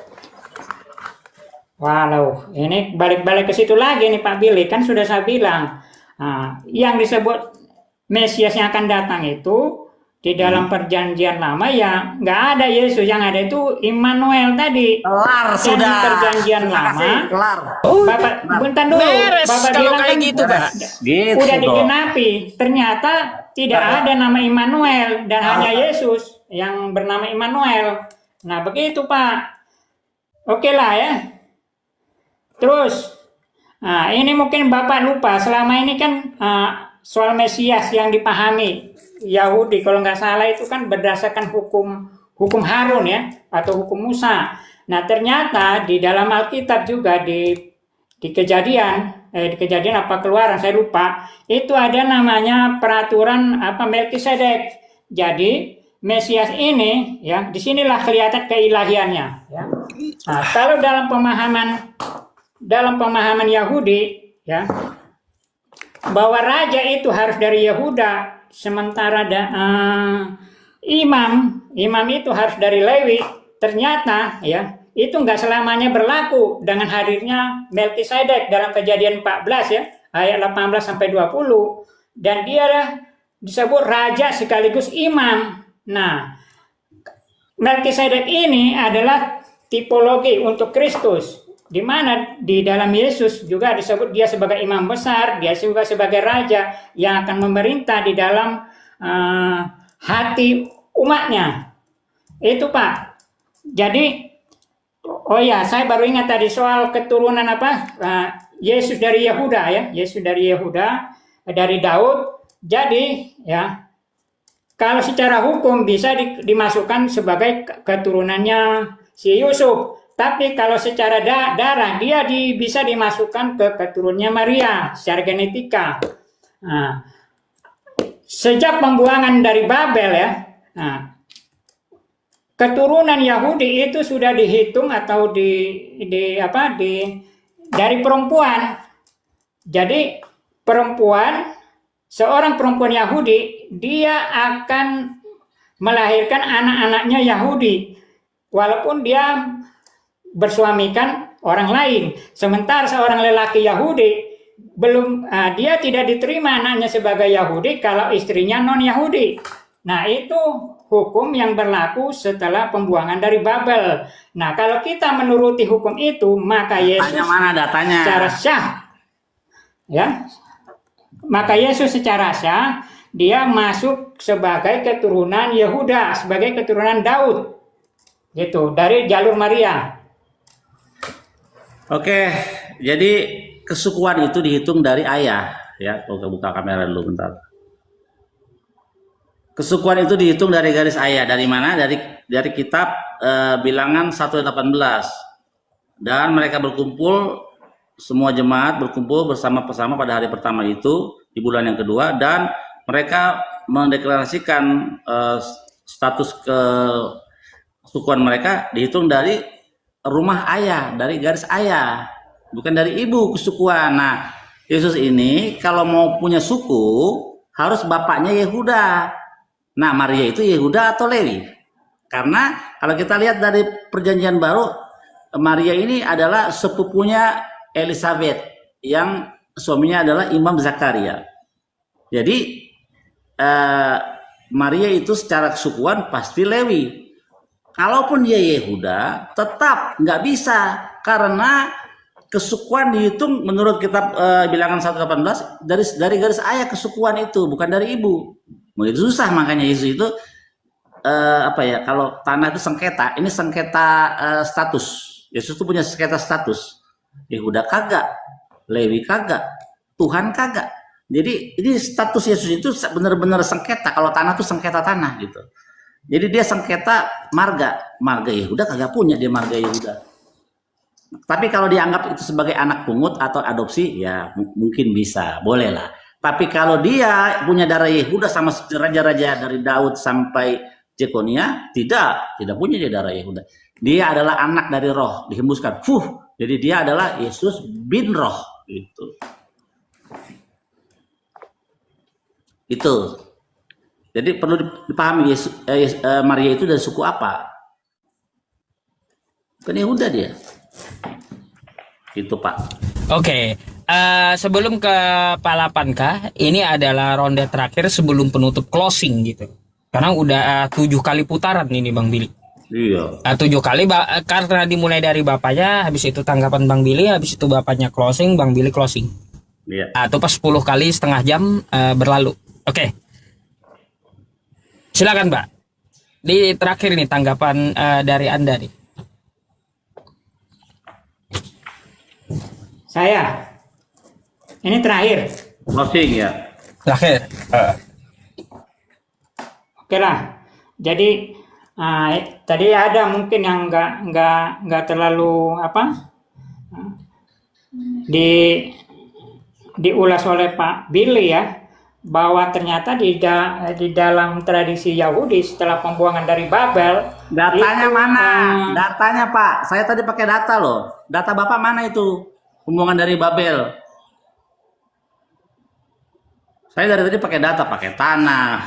Walau, ini balik-balik ke situ lagi nih Pak Billy. Kan sudah saya bilang, yang disebut Mesias yang akan datang itu di dalam perjanjian lama ya nggak ada Yesus, yang ada itu Immanuel tadi. Kelar Dan di sudah. perjanjian Terima kasih, lama, kelar. Bapak, bentar dulu. Beres Bapak kalau bilang kayak kan gitu, Pak. Gitu udah dong. digenapi. Ternyata tidak ada nama Immanuel dan hanya Yesus yang bernama Immanuel. Nah begitu Pak. Oke lah ya. Terus, ini mungkin Bapak lupa. Selama ini kan soal Mesias yang dipahami Yahudi, kalau nggak salah itu kan berdasarkan hukum Harun ya, atau hukum Musa. Nah ternyata di dalam Alkitab juga di kejadian apa Keluaran saya lupa, itu ada namanya peraturan apa Melkisedek. Jadi Mesias ini ya disinilah kelihatan keilahiannya. Ya. Nah, kalau dalam pemahaman Yahudi ya bahwa raja itu harus dari Yehuda, sementara imam itu harus dari Lewi. Ternyata ya itu nggak selamanya berlaku dengan hadirnya Melkisedek dalam Kejadian 14 ya ayat 18 sampai 20, dan dia disebut raja sekaligus imam. Nah, Melkisedek ini adalah tipologi untuk Kristus, di mana di dalam Yesus juga disebut dia sebagai imam besar, dia juga sebagai raja yang akan memerintah di dalam hati umatnya. Itu Pak. Jadi, oh ya, saya baru ingat tadi soal keturunan apa? Yesus dari Yehuda ya, Yesus dari Yehuda, dari Daud. Jadi ya, kalau secara hukum bisa dimasukkan sebagai keturunannya si Yusuf. Tapi kalau secara darah dia bisa dimasukkan ke keturunannya Maria secara genetika. Nah, sejak pembuangan dari Babel ya, keturunan Yahudi itu sudah dihitung atau dari perempuan. Jadi seorang perempuan Yahudi dia akan melahirkan anak-anaknya Yahudi walaupun dia bersuamikan orang lain. Sementara seorang lelaki Yahudi dia tidak diterima anaknya sebagai Yahudi kalau istrinya non Yahudi. Nah, itu hukum yang berlaku setelah pembuangan dari Babel. Nah, kalau kita menuruti hukum itu, maka Yesus mana datanya? secara syah ya. Maka Yesus secara syah dia masuk sebagai keturunan Yehuda, sebagai keturunan Daud. Gitu, dari jalur Maria. Oke, jadi kesukuan itu dihitung dari ayah ya. Buka kamera dulu bentar. Kesukuan itu dihitung dari garis ayah. Dari mana? Dari kitab Bilangan 1:18. Dan mereka berkumpul, semua jemaat berkumpul bersama-sama pada hari pertama itu di bulan yang kedua, dan mereka mendeklarasikan status kesukuan mereka dihitung dari rumah ayah, dari garis ayah, bukan dari ibu kesukuan. Nah, Yesus ini kalau mau punya suku harus bapaknya Yehuda. Nah, Maria itu Yehuda atau Lewi? Karena kalau kita lihat dari Perjanjian Baru, Maria ini adalah sepupunya Elizabeth yang suaminya adalah Imam Zakaria. Jadi Maria itu secara kesukuan pasti Lewi. Kalaupun dia Yehuda, tetap nggak bisa karena kesukuan dihitung menurut kitab Bilangan 1:18 dari garis ayah kesukuan itu, bukan dari ibu. Begitu susah, makanya Yesus itu kalau tanah itu sengketa, ini sengketa status. Yesus itu punya sengketa status. Yehuda kagak, Lewi kagak, Tuhan kagak. Jadi ini status Yesus itu benar-benar sengketa. Kalau tanah itu sengketa tanah gitu. Jadi dia sengketa marga Yehuda kagak punya dia marga Yehuda. Tapi kalau dianggap itu sebagai anak pungut atau adopsi, ya mungkin bisa, boleh lah. Tapi kalau dia punya darah Yehuda sama raja-raja dari Daud sampai Jekonia, tidak punya dia darah Yehuda. Dia adalah anak dari roh, dihembuskan. Jadi dia adalah Yesus bin roh. Itu. Jadi perlu dipahami Maria itu dari suku apa? Kan Yehuda dia. Itu Pak. Oke, sebelum ke Pak 8K, ini adalah ronde terakhir sebelum penutup closing gitu. Karena udah 7 kali putaran ini Bang Billy. Iya. 7 kali karena dimulai dari bapaknya, habis itu tanggapan Bang Billy, habis itu bapaknya closing, Bang Billy closing. Iya. Atau pas 10 kali setengah jam berlalu. Oke. Silakan Mbak. Di terakhir nih tanggapan dari Anda nih. Saya. Ini terakhir. Closing ya. Terakhir. Oke lah. Jadi tadi ada mungkin yang nggak terlalu diulas oleh Pak Billy ya, bahwa ternyata di dalam tradisi Yahudi setelah pembuangan dari Babel. Datanya itu, mana? Datanya Pak. Saya tadi pakai data loh. Data Bapak mana itu? Pembuangan dari Babel. Saya dari tadi pakai data, pakai tanah,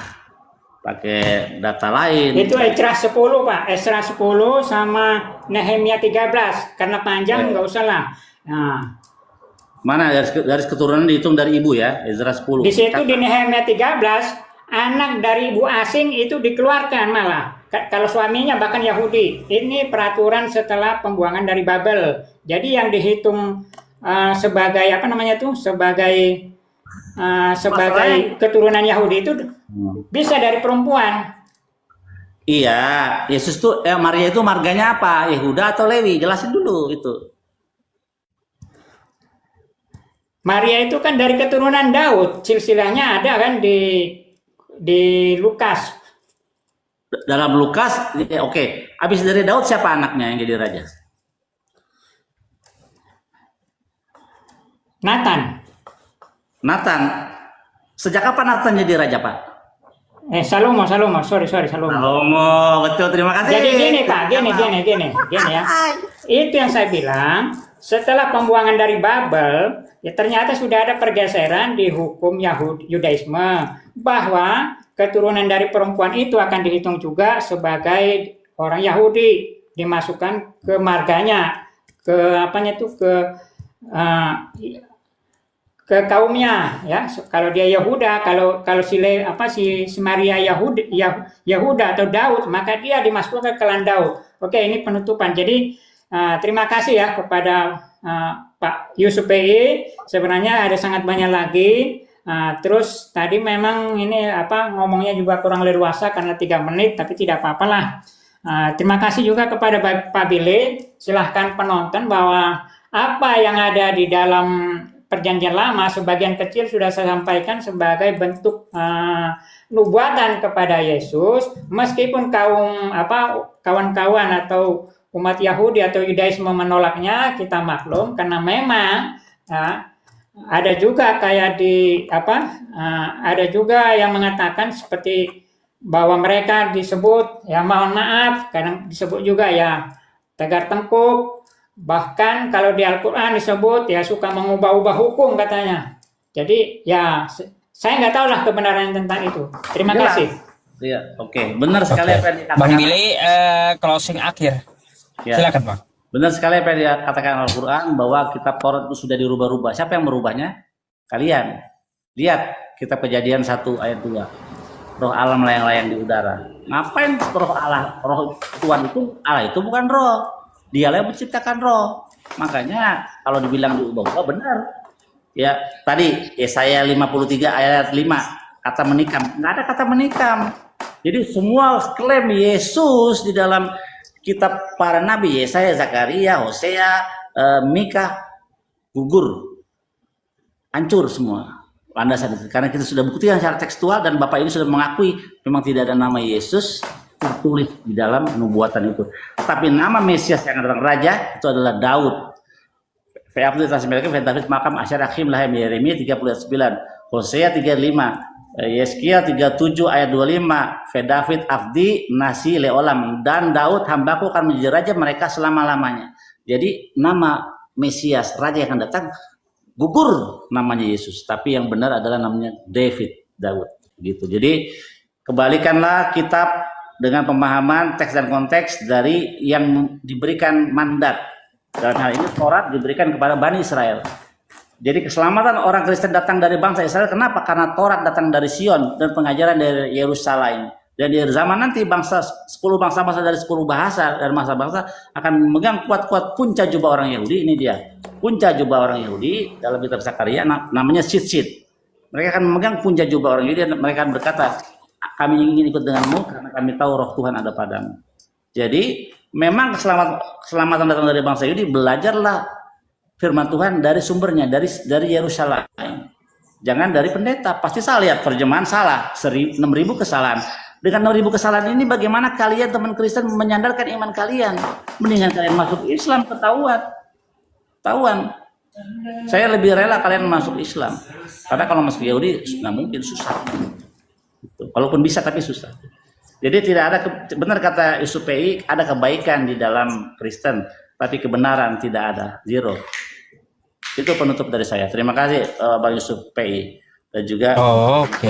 pakai data lain. Itu Esra 10 Pak, Esra 10 sama Nehemia 13. Karena panjang nggak usah lah. Nah, mana garis keturunan dihitung dari ibu ya, Esra 10. di situ di Nehemia 13, anak dari ibu asing itu dikeluarkan malah. Kalau suaminya bahkan Yahudi. Ini peraturan setelah pembuangan dari Babel. Jadi yang dihitung sebagai sebagai keturunan Yahudi itu bisa dari perempuan. Iya, Yesus tuh Maria itu marganya apa? Yehuda atau Lewi? Jelasin dulu itu. Maria itu kan dari keturunan Daud. Silsilahnya ada kan di Lukas. Dalam Lukas, oke. Habis dari Daud siapa anaknya yang jadi raja? Nathan. Sejak kapan Nathan jadi raja, Pak? Salomo. Sorry, Salomo. Salomo, betul. Terima kasih. Jadi gini, Pak. Gini ya. Itu yang saya bilang. Setelah pembuangan dari Babel, ya ternyata sudah ada pergeseran di hukum Yudaisme bahwa keturunan dari perempuan itu akan dihitung juga sebagai orang Yahudi, dimasukkan ke marganya, ke kaumnya ya. Kalau dia Yehuda, kalau si Maria Yehuda atau Daud, maka dia dimasukkan ke klan Daud. Oke, ini penutupan. Jadi terima kasih ya kepada Pak Yusuf PI. Sebenarnya ada sangat banyak lagi. Terus tadi memang ini ngomongnya juga kurang leluasa karena 3 menit, tapi tidak apa-apalah. Terima kasih juga kepada Pak Billy. Silahkan penonton bahwa apa yang ada di dalam Perjanjian Lama sebagian kecil sudah saya sampaikan sebagai bentuk nubuatan kepada Yesus, meskipun kawan-kawan atau umat Yahudi atau Yudaisme menolaknya, kita maklum karena memang ada juga kayak ada juga yang mengatakan seperti bahwa mereka disebut ya mohon maaf, kadang disebut juga ya tegar tengkuk, bahkan kalau di Al-Quran disebut ya suka mengubah-ubah hukum katanya. Jadi ya saya nggak tahu lah kebenaran tentang itu. Terima kasih. Iya, oke. Benar sekali apa yang dikatakan. Bang Billy, closing akhir. Ya. Silakan Bang. Benar sekali apa yang dikatakan Al-Quran bahwa kitab Taurat itu sudah dirubah-rubah. Siapa yang merubahnya? Kalian. Lihat kitab Kejadian 1 ayat 2. Roh Allah melayang-layang di udara. Ngapain roh Tuhan itu? Allah itu bukan roh. Dialah yang menciptakan roh. Makanya kalau dibilang diubah-ubah benar. Ya, tadi Yesaya 53 ayat 5 kata menikam. Nggak ada kata menikam. Jadi semua klaim Yesus di dalam kitab para nabi Yesaya, Zakaria, Hosea, Mika gugur, hancur semua landasan itu. Karena kita sudah buktikan secara tekstual dan Bapak ini sudah mengakui memang tidak ada nama Yesus tertulis di dalam nubuatan itu. Tapi nama Mesias yang datang raja itu adalah Daud. Fa'abdu tasmilakan David makam asyarakhim lahem Yeremia 39, Hosea 35. Yeskia 37 ayat 25, David Afdi Nasi Leolam, dan Daud hambaku akan menjadi raja mereka selama-lamanya. Jadi nama Mesias, raja yang akan datang, gugur namanya Yesus, tapi yang benar adalah namanya Daud gitu. Jadi kebalikanlah kitab dengan pemahaman teks dan konteks dari yang diberikan mandat. Dalam hal ini Taurat diberikan kepada Bani Israel. Jadi keselamatan orang Kristen datang dari bangsa Israel. Kenapa? Karena Taurat datang dari Sion dan pengajaran dari Yerusalem. Dan di zaman nanti 10 bangsa-bangsa dari 10 bahasa dan bangsa-bangsa akan memegang kuat-kuat punca jubah orang Yahudi. Ini dia. Punca jubah orang Yahudi dalam kitab Zakaria namanya Sit. Mereka akan memegang punca jubah orang Yahudi dan mereka akan berkata, kami ingin ikut denganmu karena kami tahu roh Tuhan ada padamu. Jadi memang keselamatan datang dari bangsa Yahudi, belajarlah firman Tuhan dari sumbernya, dari Yerusalem. Jangan dari pendeta. Pasti salah lihat terjemahan salah, 6.000 kesalahan. Dengan 6.000 kesalahan ini bagaimana kalian teman Kristen menyandarkan iman kalian? Mendingan kalian masuk Islam, ketahuan. Saya lebih rela kalian masuk Islam. Karena kalau masuk Yahudi nggak mungkin, susah. Walaupun bisa tapi susah. Jadi tidak ada, benar kata Yusuf PI, ada kebaikan di dalam Kristen, tapi kebenaran tidak ada, zero. Itu penutup dari saya. Terima kasih Bang Yusuf PI dan juga. Oke.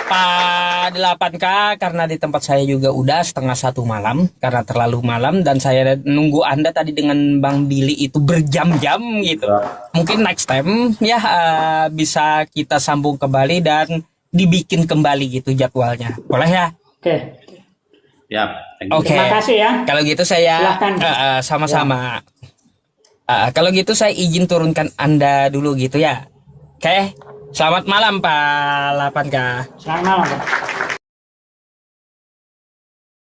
Pak 8K, karena di tempat saya juga udah 1:30 malam karena terlalu malam dan saya nunggu Anda tadi dengan Bang Billy itu berjam-jam gitu. Mungkin next time ya bisa kita sambung kembali dan dibikin kembali gitu jadwalnya. Boleh ya? Oke. Ya. Oke. Terima kasih ya. Kalau gitu saya sama-sama. Kalau gitu saya izin turunkan Anda dulu gitu ya. Oke. Selamat malam Pak 8K. Selamat malam Pak.